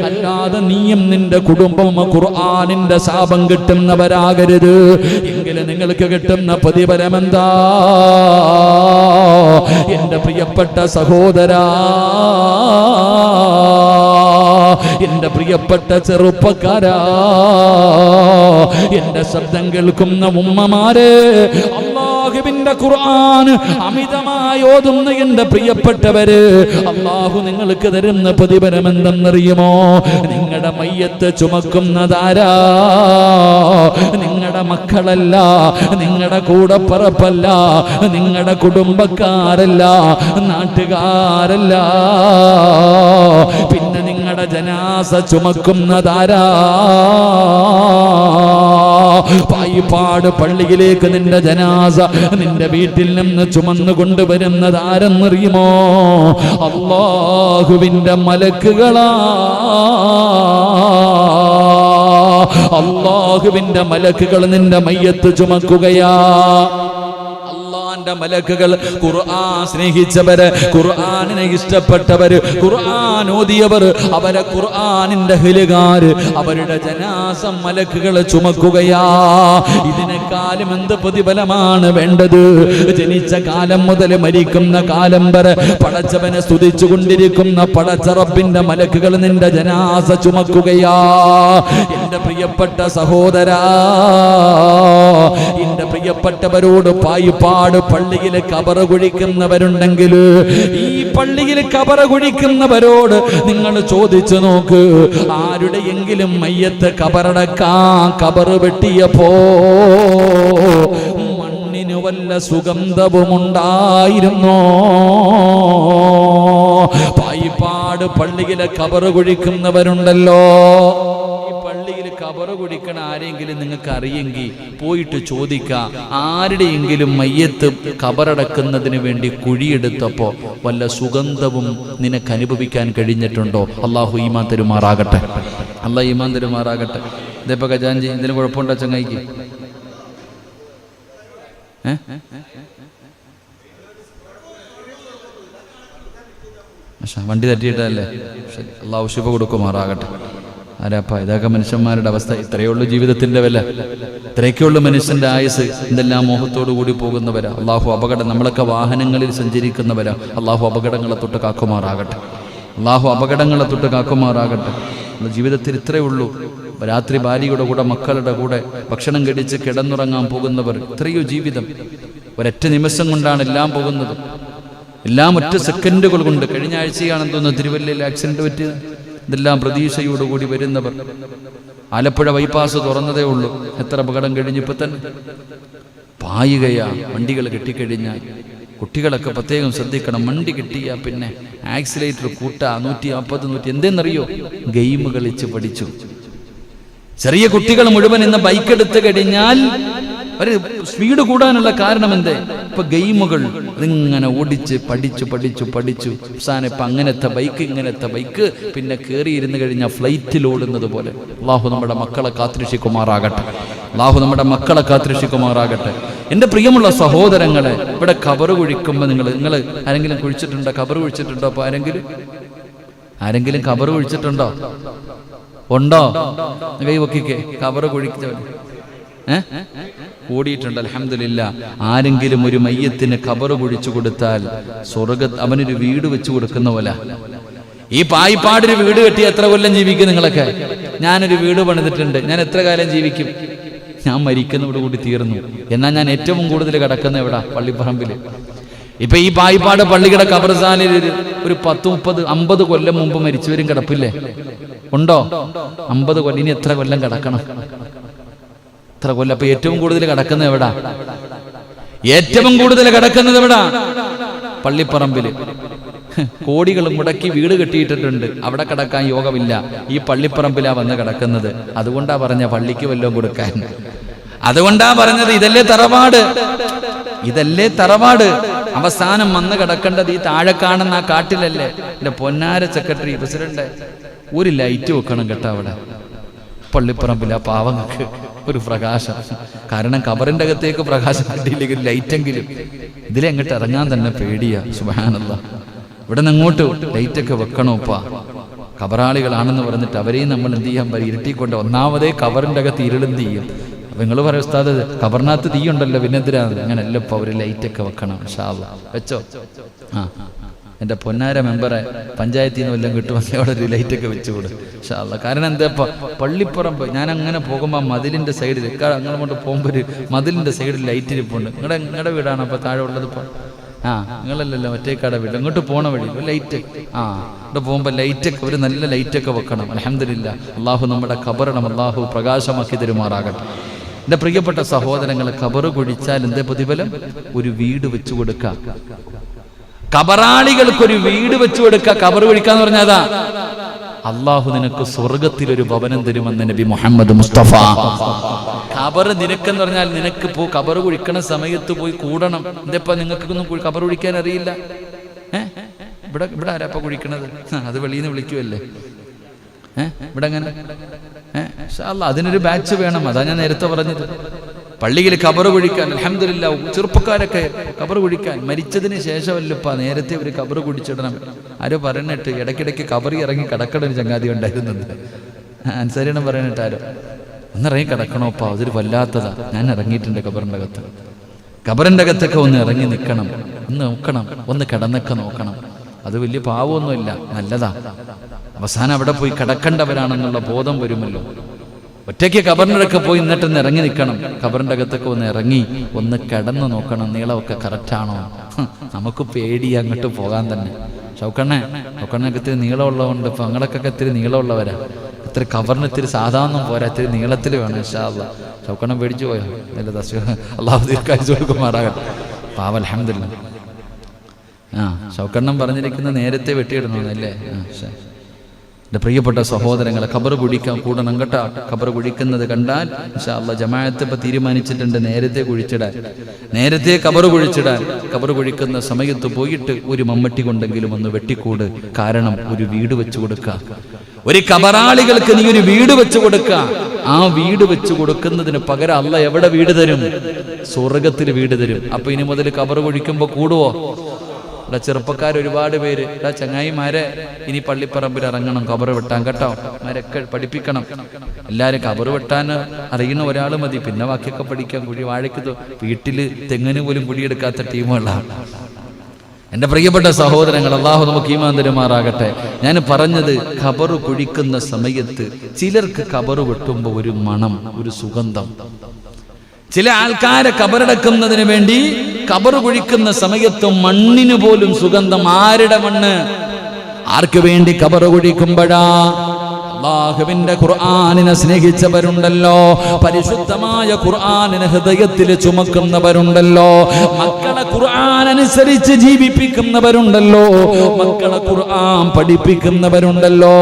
അല്ലാതെ നീയും നിന്റെ കുടുംബവും ഖുർആനിന്റെ ശാപം കിട്ടുന്നവരാകരുത്. എങ്കിലും നിങ്ങൾക്ക് കിട്ടുന്ന പ്രതിഫലം എന്താ? എന്റെ പ്രിയപ്പെട്ട സഹോദരാ, എന്റെ പ്രിയപ്പെട്ട ചെറുപ്പക്കാരാ, എന്റെ ശബ്ദം കേൾക്കുന്ന ഉമ്മമാരെ, അല്ലാഹുവിന്റെ ഖുർആൻ അമിതമായി ഓതുന്ന എന്റെ പ്രിയപ്പെട്ടവര്, അല്ലാഹു നിങ്ങൾക്ക് തരുന്ന പ്രതിഫലം എന്തെന്നറിയുമോ? നിങ്ങളുടെ മയ്യത്ത് ചുമക്കുന്നതാരാ? നിങ്ങളുടെ മക്കളല്ല, നിങ്ങളുടെ കൂടപ്പറപ്പല്ല, നിങ്ങളുടെ കുടുംബക്കാരല്ല, നാട്ടുകാരല്ല. പിന്നെ നിങ്ങളുടെ ജനാസ ചുമക്കുന്നതാരാ? പായിപ്പാട് പള്ളിയിലേക്ക് നിന്റെ ജനാസ നിന്റെ വീട്ടിൽ നിന്ന് ചുമന്നു കൊണ്ടുവരുന്നതാരെന്നറിയുമോ? അല്ലാഹുവിന്റെ മലക്കുകളാ. അല്ലാഹുവിന്റെ മലക്കുകൾ നിന്റെ മയ്യത്ത് ചുമക്കുകയാ. മലക്കുകൾ ഖുർആൻ സ്നേഹിച്ചവര്, ഖുർആനിനെ ഇഷ്ടപ്പെട്ടവര്, ഖുർആൻ ഓതിയവർ, അവരെ ഖുർആനിന്റെ അഹ്ലുകാര്, അവരുടെ ജനാസ മലക്കുകൾ ചുമക്കുകയാ. ഇതിനേക്കാളും എന്ത് പ്രതിഫലമാണ് വേണ്ടത്? ജനിച്ച കാലം മുതൽ മരിക്കുന്ന കാലം വരെ പടച്ചവനെ സ്തുതിച്ചു കൊണ്ടിരിക്കുന്ന പടച്ച റബ്ബിന്റെ മലക്കുകൾ നിന്റെ ജനാസ ചുമക്കുകയാ. എന്റെ പ്രിയപ്പെട്ട സഹോദരാ, എന്റെ പ്രിയപ്പെട്ടവരോട് പായിപ്പാട് പള്ളിയിൽ കബറ് കുഴിക്കുന്നവരുണ്ടെങ്കിൽ, ഈ പള്ളിയിൽ കബറ് കുഴിക്കുന്നവരോട് നിങ്ങൾ ചോദിച്ചു നോക്ക്, ആരുടെയെങ്കിലും മയ്യത്ത് കബറടക്കാൻ കബറ് വെട്ടിയപ്പോ മണ്ണിന് വല്ല സുഗന്ധവുമുണ്ടായിരുന്നോ? പായിപ്പാട് പള്ളിയിലെ കബറ് കുഴിക്കുന്നവരുണ്ടല്ലോ, കബറ് കുടിക്കണ ആരെങ്കിലും നിങ്ങൾക്ക് അറിയെങ്കിൽ പോയിട്ട് ചോദിക്കാം, ആരുടെയെങ്കിലും മയ്യത്ത് കബറടക്കുന്നതിന് വേണ്ടി കുഴിയെടുത്തപ്പോ വല്ല സുഗന്ധവും നിനക്ക് അനുഭവിക്കാൻ കഴിഞ്ഞിട്ടുണ്ടോ? അള്ളാഹു ഈമാൻ തരുമാറാകട്ടെ, അള്ളാഹ് ഈമാൻ തരുമാറാകട്ടെ. ഇതേപ്പോ ഖജാൻജി, ഇതിന് കുഴപ്പമുണ്ടോ ചങ്ങായിക്ക്? വണ്ടി തട്ടിയിട്ടല്ലേ? അള്ളാഹു ശുഭ കൊടുക്കുമാറാകട്ടെ. ആരാപ്പ ഇതൊക്കെ മനുഷ്യന്മാരുടെ അവസ്ഥ. ഇത്രയേ ഉള്ളൂ ജീവിതത്തിന്റെ വില, ഇത്രയൊക്കെയുള്ളൂ മനുഷ്യന്റെ ആയുസ്. എന്തെല്ലാം മോഹത്തോടു കൂടി പോകുന്നവരാ. അള്ളാഹു അപകടം, നമ്മളൊക്കെ വാഹനങ്ങളിൽ സഞ്ചരിക്കുന്നവരാ. അള്ളാഹു അപകടങ്ങളെ തൊട്ട് കാക്കുമാറാകട്ടെ, അള്ളാഹു അപകടങ്ങളെ തൊട്ട് കാക്കുമാറാകട്ടെ. നമ്മുടെ ജീവിതത്തിൽ ഇത്രയേ ഉള്ളൂ. രാത്രി ഭാര്യയുടെ കൂടെ മക്കളുടെ കൂടെ ഭക്ഷണം കഴിച്ച് കിടന്നുറങ്ങാൻ പോകുന്നവർ, ഇത്രയോ ജീവിതം. ഒരൊറ്റ നിമിഷം കൊണ്ടാണ് എല്ലാം പോകുന്നത്. എല്ലാം ഒറ്റ സെക്കൻഡുകൾ കൊണ്ട്. കഴിഞ്ഞ ആഴ്ചയാണെന്ന് തോന്നുന്നു തിരുവല്ലയിൽ ആക്സിഡന്റ് പറ്റിയത്. ഇതെല്ലാം പ്രതീക്ഷയോടുകൂടി വരുന്നവർ. ആലപ്പുഴ ബൈപ്പാസ് തുറന്നതേ ഉള്ളൂ, എത്ര അപകടം കഴിഞ്ഞു. ഇപ്പൊ തന്നെ പായുകയാ വണ്ടികൾ കെട്ടിക്കഴിഞ്ഞാൽ. കുട്ടികളൊക്കെ പ്രത്യേകം ശ്രദ്ധിക്കണം. വണ്ടി കിട്ടിയാൽ പിന്നെ ആക്സിലേറ്റർ കൂട്ടാ 150 എന്തെന്നറിയോ, ഗെയിം കളിച്ച് പഠിച്ചു. ചെറിയ കുട്ടികൾ മുഴുവൻ ഇന്ന് ബൈക്ക് എടുത്തു കഴിഞ്ഞാൽ ഒരു സ്പീഡ് കൂടാനുള്ള കാരണം എന്തേ? ഇപ്പൊ ഗെയിമുകൾ അതിങ്ങനെ ഓടിച്ച് പഠിച്ചു അവസാനം ഇപ്പൊ അങ്ങനത്തെ ബൈക്ക് ഇങ്ങനത്തെ ബൈക്ക്, പിന്നെ കയറിയിരുന്ന് കഴിഞ്ഞാൽ ഫ്ലൈറ്റിൽ ഓടുന്നത് പോലെ. അള്ളാഹു നമ്മുടെ മക്കളെ കാത്തുരക്ഷിക്കുമാറാകട്ടെ. അള്ളാഹു നമ്മുടെ മക്കളെ കാത്തുരക്ഷിക്കുമാറാകട്ടെ. എൻ്റെ പ്രിയമുള്ള സഹോദരങ്ങളെ, ഇവിടെ ഖബർ കുഴിക്കുമ്പോൾ നിങ്ങൾ ആരെങ്കിലും കുഴിച്ചിട്ടുണ്ടോ? ഖബർ കുഴിച്ചിട്ടുണ്ടോ? അപ്പൊ ആരെങ്കിലും ഖബർ കുഴിച്ചിട്ടുണ്ടോ? ഉണ്ടോ? കൈ പൊക്കിക്കേ. ഖബർ കുഴിച്ചവൻ കൂടിയിട്ടുണ്ട്. അൽഹംദുലില്ലാ. ആരെങ്കിലും ഒരു മയ്യത്തിന് ഖബർ കുഴിച്ചു കൊടുത്താൽ അവനൊരു വീട് വെച്ചു കൊടുക്കുന്ന പോലെ. ഈ പായിപ്പാടൊരു വീട് കെട്ടി എത്ര കൊല്ലം ജീവിക്കും നിങ്ങളൊക്കെ? ഞാനൊരു വീട് പണിതിട്ടുണ്ട്, ഞാൻ എത്ര കാലം ജീവിക്കും? ഞാൻ മരിക്കുന്നതോട് കൂടി തീർന്നു. എന്നാൽ ഞാൻ ഏറ്റവും കൂടുതൽ കിടക്കുന്ന എവിടാ? പള്ളിപ്പറമ്പിൽ. ഇപ്പൊ ഈ പായിപ്പാട് പള്ളിയുടെ ഖബർസ്ഥാനിൽ ഒരു 10, 30, 50 കൊല്ലം മുമ്പ് മരിച്ചവരും കിടപ്പില്ലേ? ഉണ്ടോ? 50 കൊല്ലം. ഇനി എത്ര കൊല്ലം കിടക്കണം? എത്ര കൊല്ലം? അപ്പൊ ഏറ്റവും കൂടുതൽ കിടക്കുന്നത് എവിടാ? ഏറ്റവും കൂടുതൽ കിടക്കുന്നത് എവിടാ? പള്ളിപ്പറമ്പില്. കോടികൾ മുടക്കി വീട് കെട്ടിയിട്ടിട്ടുണ്ട്, അവിടെ കിടക്കാൻ യോഗമില്ല. ഈ പള്ളിപ്പറമ്പിലാ വന്ന് കിടക്കുന്നത്. അതുകൊണ്ടാ പറഞ്ഞ പള്ളിക്ക് വല്ലതും കൊടുക്കാൻ. അതുകൊണ്ടാ പറഞ്ഞത് ഇതല്ലേ തറവാട്, ഇതല്ലേ തറവാട്. അവസാനം വന്ന് കിടക്കേണ്ടത് ഈ താഴെ കാണുന്ന ആ കാട്ടിലല്ലേ? എന്റെ പൊന്നാര സെക്രട്ടറി പ്രസിഡന്റ്, ഒരു ലൈറ്റ് വെക്കണം കേട്ടോ അവിടെ പള്ളിപ്പറമ്പിൽ. ആ പാവങ്ങൾക്ക് ഒരു പ്രകാശം. കാരണം ഖബറിന്റെ അകത്തേക്ക് പ്രകാശം കിട്ടിയില്ലെങ്കിൽ ലൈറ്റെങ്കിലും. ഇതിലെങ്ങോട്ട് ഇറങ്ങാൻ തന്നെ പേടിയാ. സുബ്ഹാനല്ലാഹ്. ഇവിടെ നിന്ന് അങ്ങോട്ട് ലൈറ്റൊക്കെ വെക്കണോപ്പാ. ഖബറാളികളാണെന്ന് പറഞ്ഞിട്ട് അവരെയും നമ്മൾ എന്ത് ചെയ്യാൻ പറയും? ഇരുട്ടിക്കൊണ്ട്. ഒന്നാമതേ ഖബറിന്റെ അകത്ത് ഇരുളെന്ത് ചെയ്യും? അപ്പൊ നിങ്ങൾ പറയും ഉസ്താദ് ഖബറിനകത്ത് തീ ഉണ്ടല്ലോ, പിന്നെന്തിനാണ്? അങ്ങനെയല്ല, ഇപ്പൊ അവര് ലൈറ്റൊക്കെ വെക്കണം. ഇൻഷാ അല്ലാഹ് വെച്ചോ. എൻ്റെ പൊന്നാര മെമ്പറെ പഞ്ചായത്തിൽ നിന്ന് വല്ലതും കിട്ടുമെങ്കിൽ അവിടെ ഒരു ലൈറ്റൊക്കെ വെച്ച് കൊടുക്കും ഇൻഷാ അല്ലാഹ്. കാരണം എന്താ, പള്ളിപ്പുറമ്പ് ഞാൻ അങ്ങനെ പോകുമ്പോൾ മതിലിൻ്റെ സൈഡിൽ അങ്ങനെ കൊണ്ട് പോകുമ്പോൾ ഒരു മതിലിൻ്റെ സൈഡിൽ ലൈറ്റ് ഇരിപ്പുണ്ട്. നിങ്ങളുടെ വീടാണ് അപ്പോൾ താഴെ ഉള്ളത്? ഇപ്പോൾ നിങ്ങളല്ലല്ലോ മറ്റേക്കാടെ വീട്. അങ്ങോട്ട് പോണ വഴി ലൈറ്റ്. ഇവിടെ പോകുമ്പോൾ ലൈറ്റൊക്കെ, ഒരു നല്ല ലൈറ്റൊക്കെ വെക്കണം. അൽഹംദുലില്ലാ. അള്ളാഹു നമ്മുടെ ഖബറിടം അള്ളാഹു പ്രകാശമാക്കി തരുമാറാകട്ടെ. എൻ്റെ പ്രിയപ്പെട്ട സഹോദരങ്ങളെ, ഖബർ കുഴിച്ചാൽ എന്തേ പ്രതിഫലം? ഒരു വീട് വെച്ചു കൊടുക്കുക. ഖബറാളികൾക്കൊരു വീട് വെച്ചു കൊടുക്കുക. ഖബർ കുഴിക്കാന്ന് പറഞ്ഞാ അള്ളാഹു നിനക്ക് സ്വർഗത്തിലൊരു ഭവനം തരുമെന്ന് നബി മുഹമ്മദ് മുസ്തഫ. ഖബർ നിനക്കെന്ന് പറഞ്ഞാൽ നിനക്ക് ഖബർ കുഴിക്കണ സമയത്ത് പോയി കൂടണം. എന്താ നിങ്ങൾക്കൊന്നും ഖബർ കുഴിക്കാൻ അറിയില്ല? ഇവിടെ ആരാപ്പ കുഴിക്കണത്? അത് വെളിയിൽ നിന്ന് വിളിക്കുമല്ലേ? ഇവിടെ അങ്ങനെ അതിനൊരു ബാച്ച് വേണം. അതാ ഞാൻ നേരത്തെ പറഞ്ഞത്. പള്ളിയിൽ ഖബർ കുഴിക്കാൻ അൽഹംദുലില്ലാ ചെറുപ്പക്കാരൊക്കെ ഖബർ കുഴിക്കാൻ മരിച്ചതിന് ശേഷമല്ലപ്പാ, നേരത്തെ ഒരു ഖബർ കുഴിച്ചിടണം. ആരോ പറഞ്ഞിട്ട് ഇടയ്ക്കിടയ്ക്ക് ഖബറി ഇറങ്ങി കിടക്കണ ഒരു ചങ്ങാതി ഉണ്ടായിരുന്നത്. അൻസാരിയാണ് പറയണിട്ട് ആരോ ഒന്നിറങ്ങി കിടക്കണോപ്പാ, അതൊരു വല്ലാത്തതാ. ഞാൻ ഇറങ്ങിയിട്ടുണ്ട് ഖബറിൻ്റെ അകത്ത്. ഖബറിൻ്റെ അകത്തൊക്കെ ഒന്ന് ഇറങ്ങി നിൽക്കണം, ഒന്ന് നോക്കണം, ഒന്ന് കിടന്നൊക്കെ നോക്കണം. അത് വലിയ പാവമൊന്നുമില്ല, നല്ലതാ. അവസാനം അവിടെ പോയി കിടക്കേണ്ടവരാണെന്നുള്ള ബോധം വരുമല്ലോ. ഒറ്റയ്ക്ക് ഖബറിനൊക്കെ പോയി എന്നിട്ടൊന്ന് ഇറങ്ങി നിൽക്കണം. ഖബറിൻ്റെ അകത്തൊക്കെ ഒന്ന് ഇറങ്ങി ഒന്ന് കിടന്ന് നോക്കണം, നീളമൊക്കെ കറക്റ്റാണോ. നമുക്ക് പേടി അങ്ങോട്ട് പോകാൻ തന്നെ. ഷൗക്കണ്ണൊക്കെ ഇത്തിരി നീളമുള്ളതുകൊണ്ട് ഇപ്പം ഞങ്ങളൊക്കെ ഇത്തിരി നീളമുള്ളവരാ. ഇത്തിരി ഖബറിന് ഇത്തിരി സാധാരണ പോരാ, ഇത്തിരി നീളത്തിൽ വേണം ഇൻഷാ അല്ലാഹ്. ഷൗക്കണ്ണൻ പേടിച്ചു പോയോ? അല്ലാഹു ദീർഘായുസ്സ് കൊടുക്കുമാറാകട്ടെ. പാവ അൽഹംദുലില്ലാ. ഷൗക്കണ്ണൻ പറഞ്ഞിരിക്കുന്നത് നേരത്തെ വെട്ടിയിടണമെന്നല്ലേ? എൻ്റെ പ്രിയപ്പെട്ട സഹോദരങ്ങളെ, ഖബർ കുഴിക്കാൻ കൂടണം കേട്ടോ. ഖബർ കുഴിക്കുന്നത് കണ്ടാൽ ഇൻഷാ അല്ലാഹ് ജമാഅത്ത് ഇപ്പം തീരുമാനിച്ചിട്ടുണ്ട് നേരത്തെ കുഴിച്ചിടാൻ, നേരത്തെ ഖബർ കുഴിച്ചിടാൻ. ഖബർ കുഴിക്കുന്ന സമയത്ത് പോയിട്ട് ഒരു മമ്മട്ടി കൊണ്ടെങ്കിലും ഒന്ന് വെട്ടിക്കൂട്. കാരണം ഒരു വീട് വെച്ചു കൊടുക്കുക. ഒരു ഖബറാളികൾക്ക് നീ ഒരു വീട് വെച്ചു കൊടുക്കുക. ആ വീട് വെച്ചു കൊടുക്കുന്നതിന് പകരം അല്ലാഹ് എവിടെ വീട് തരും? സ്വർഗത്തിൽ വീട് തരും. അപ്പൊ ഇനി മുതൽ ഖബർ കുഴിക്കുമ്പോൾ കൂടുവോ? ഇവിടെ ചെറുപ്പക്കാർ ഒരുപാട് പേര്, ഇവിടെ ചങ്ങായിമാരെ ഇനി പള്ളിപ്പറമ്പിൽ ഇറങ്ങണം ഖബർ വെട്ടാൻ കേട്ടോ. മാരൊക്കെ പഠിപ്പിക്കണം. എല്ലാവരും ഖബർ വെട്ടാൻ അറിയുന്ന ഒരാൾ മതി, പിന്നെ ബാക്കിയൊക്കെ പഠിക്കാൻ. കുഴി വാഴയ്ക്ക് വീട്ടിൽ തെങ്ങിന് പോലും കുഴിയെടുക്കാത്ത ടീമുകളാണ്. എൻ്റെ പ്രിയപ്പെട്ട സഹോദരങ്ങൾ, അള്ളാഹു നമുക്ക് ഈമാൻ തരുമാറാകട്ടെ. ഞാൻ പറഞ്ഞത്, ഖബറ് കുഴിക്കുന്ന സമയത്ത് ചിലർക്ക് ഖബറ് വെട്ടുമ്പോൾ ഒരു മണം, ഒരു സുഗന്ധം. ചില ആൾക്കാരെ ഖബറടക്കുന്നതിന് വേണ്ടി ഖബറ് കുഴിക്കുന്ന സമയത്ത് മണ്ണിന് പോലും സുഗന്ധം. ആരുടെ മണ്ണ്? ആർക്ക് വേണ്ടി ഖബറ് കുഴിക്കുമ്പോഴാ? അല്ലാഹുവിന്റെ ഖുർആനിനെ സ്നേഹിച്ചവരുണ്ടല്ലോ, പരിശുദ്ധമായ ഖുർആനിനെ ഹൃദയത്തിൽ ചുമക്കുന്നവരുണ്ടല്ലോ, മക്കളെ ഖുർആൻ അനുസരിച്ച് ജീവിപ്പിക്കുന്നവരുണ്ടല്ലോ, മക്കളെ ഖുർആൻ പഠിപ്പിക്കുന്നവരുണ്ടല്ലോ.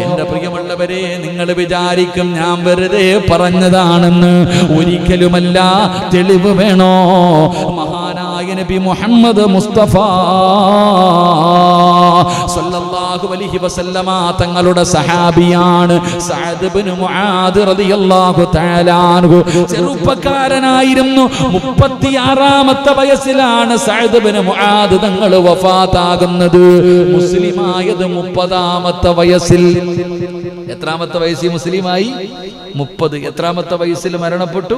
എൻ്റെ പ്രിയമുള്ളവരെ, നിങ്ങൾ വിചാരിക്കും ഞാൻ വെറുതെ പറഞ്ഞതാണെന്ന്. ഒരിക്കലുമല്ല. തെളിവ് വേണോ? മഹാനായ നബി മുഹമ്മദ് മുസ്തഫ സല്ലല്ലാഹു അലൈഹി വസല്ലമ തങ്ങളുടെ സഹാബിയാണ് സഅദ് ഇബ്നു മുആദ് റളിയല്ലാഹു തആല അൻഹു. ചെറുപ്പക്കാരനായിരുന്നു. 36ാമത്തെ വയസ്സിലാണ് സഅദ് ഇബ്നു മുആദ് തങ്ങൾ വഫാത്താകുന്നത്. മുസ്ലിമായത് 30ാമത്തെ വയസ്സിൽ. എത്രാമത്തെ വയസ്സിൽ മുസ്ലിമായി? 30. എത്രാമത്തെ വയസ്സിൽ മരണപ്പെട്ടു?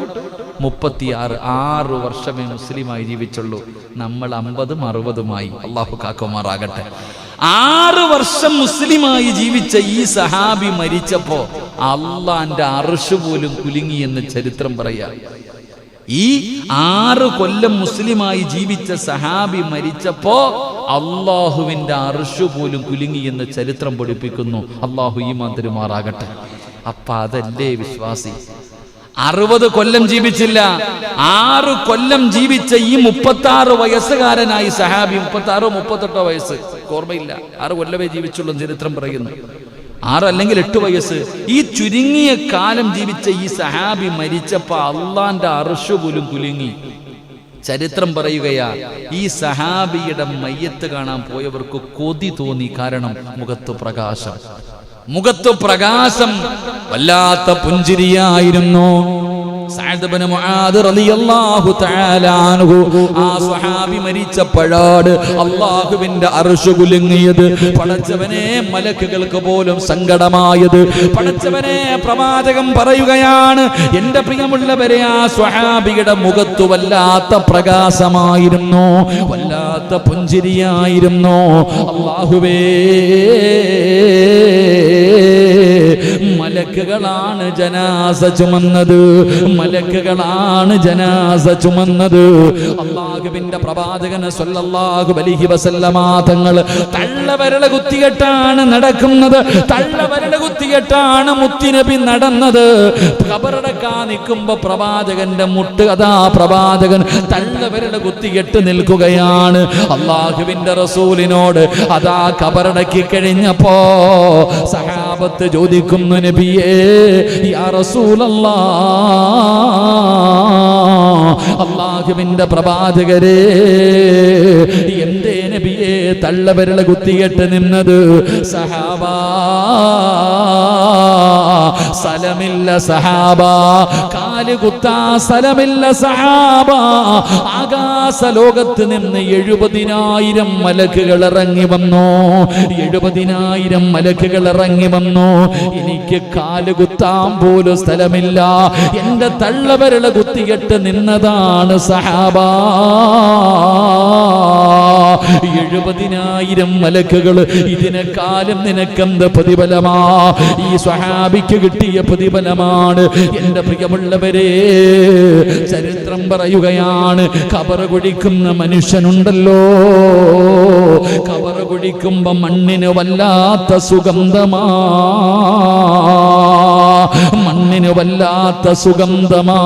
36. 6 വർഷമേ മുസ്ലിമായി ജീവിച്ചുള്ളൂ. നമ്മൾ 50ഉം 60ഉമായി. അള്ളാഹു കാക്കുമാറാകട്ടെ. 6 വർഷം മുസ്ലിമായി ജീവിച്ച ഈ സഹാബി മരിച്ചപ്പോ അള്ളാന്റെ അർശ് പോലും കുലുങ്ങി എന്ന് ചരിത്രം പറയാ. ഈ 6 കൊല്ലം മുസ്ലിമായി ജീവിച്ച സഹാബി മരിച്ചപ്പോ അള്ളാഹുവിന്റെ അർശ് പോലും കുലുങ്ങി എന്ന് ചരിത്രം പഠിപ്പിക്കുന്നു. അള്ളാഹു ഈമാൻ തരുമാറാകട്ടെ. അപ്പൊ അതല്ലേ വിശ്വാസി? 60 കൊല്ലം ജീവിച്ചില്ല, 6 കൊല്ലം ജീവിച്ച ഈ 36 വയസ്സുകാരനായി സഹാബി. 36 38 വയസ്സ്, ഓർമ്മയില്ല. 6 കൊല്ലമേ ജീവിച്ചുള്ളൂ ചരിത്രം പറയുന്നു. 6 അല്ലെങ്കിൽ 8 വയസ്സ്. ഈ ചുരുങ്ങിയ കാലം ജീവിച്ച ഈ സഹാബി മരിച്ചപ്പോ അള്ളാന്റെ അർശ് പോലും കുലുങ്ങി. ചരിത്രം പറയുകയാ, ഈ സഹാബിയുടെ മയ്യത്ത് കാണാൻ പോയവർക്ക് കൊതി തോന്നി. കാരണം മുഖത്ത് പ്രകാശം, മുഖത്ത് പ്രകാശം, വല്ലാത്ത പുഞ്ചിരിയായിരുന്നു. സഅദ് ഇബ്നു മുആദ് റളിയല്ലാഹു തആല അൻഹു ആ സ്വഹാബി മരിച്ചപ്പോഴാണ് അല്ലാഹുവിന്റെ അർശ് കുലുങ്ങിയത്. പടച്ചവനെ, മലക്കുകൾക്ക് പോലും സങ്കടമായത്. പടച്ചവനെ, പ്രവാചകൻ പറയുകയാണ്, എൻ്റെ പ്രിയമുള്ളവരെ, ആ സ്വഹാബിയുടെ മുഖത്ത് വല്ലാത്ത പ്രകാശമായിരുന്നു, വല്ലാത്ത പുഞ്ചിരിയായിരുന്നു. അല്ലാഹുവേ, മലക്കുകളാണ് ജനാസ ചുമന്നത്, മലക്കുകളാണ് ജനാസ ചുമന്നത്. അല്ലാഹുവിന്റെ പ്രവാചകൻ സല്ലല്ലാഹു അലൈഹി വസല്ലമ തങ്ങൾ തള്ളവരള കുത്തികെട്ടാണ് നടക്കുന്നത്, തള്ളവരള കുത്തികെട്ടാണ് മുത്തുനബി നടന്നത്. ഖബറടക്കാൻ നിൽക്കുമ്പോ പ്രവാചകന്റെ മുട്ട് അതാ പ്രവാചകൻ തള്ളവരള കുത്തികെട്ട് നിൽക്കുകയാണ്. അല്ലാഹുവിന്റെ റസൂലിനോട് അതാ ഖബറടക്കി കഴിഞ്ഞപ്പോ സഹാബത്ത് ചോദിക്കുന്നു, നബിയേ, യാ റസൂലല്ലാഹ്, അല്ലാഹുവിന്റെ പ്രവാചകരെ, എന്തേ നബിയെ തള്ളവിരൽ കുത്തിയിട്ട് നിന്നത്? സഹാബാ, സ്ഥലമില്ല സഹാബ, കാലുകുത്താ സ്ഥലമില്ല സഹാബ. ആകാശ ലോകത്ത് നിന്ന് 70,000 മലക്കുകൾ ഇറങ്ങി വന്നു, 70,000 മലക്കുകൾ ഇറങ്ങി വന്നു. എനിക്ക് കാലുകുത്താൻ പോലും സ്ഥലമില്ല. എന്റെ തള്ളവിരൽ കുത്തിയിട്ട് നിന്നതാണ് സഹാബ. 70,000 മലക്കുകൾ. ഇതിനെക്കാലം നിനക്കെന്ത് പ്രതിഫലമാ? ഈ സ്വഹാബിക്ക് കിട്ടിയ പ്രതിഫലമാണ്. എന്റെ പ്രിയമുള്ളവരെ, ചരിത്രം പറയുകയാണ്, ഖബറ് കുഴിക്കുന്ന മനുഷ്യനുണ്ടല്ലോ, ഖബറ് കുഴിക്കുമ്പോ മണ്ണിന് വല്ലാത്ത സുഗന്ധമാ, മണ്ണിന് വല്ലാത്ത സുഗന്ധമാ.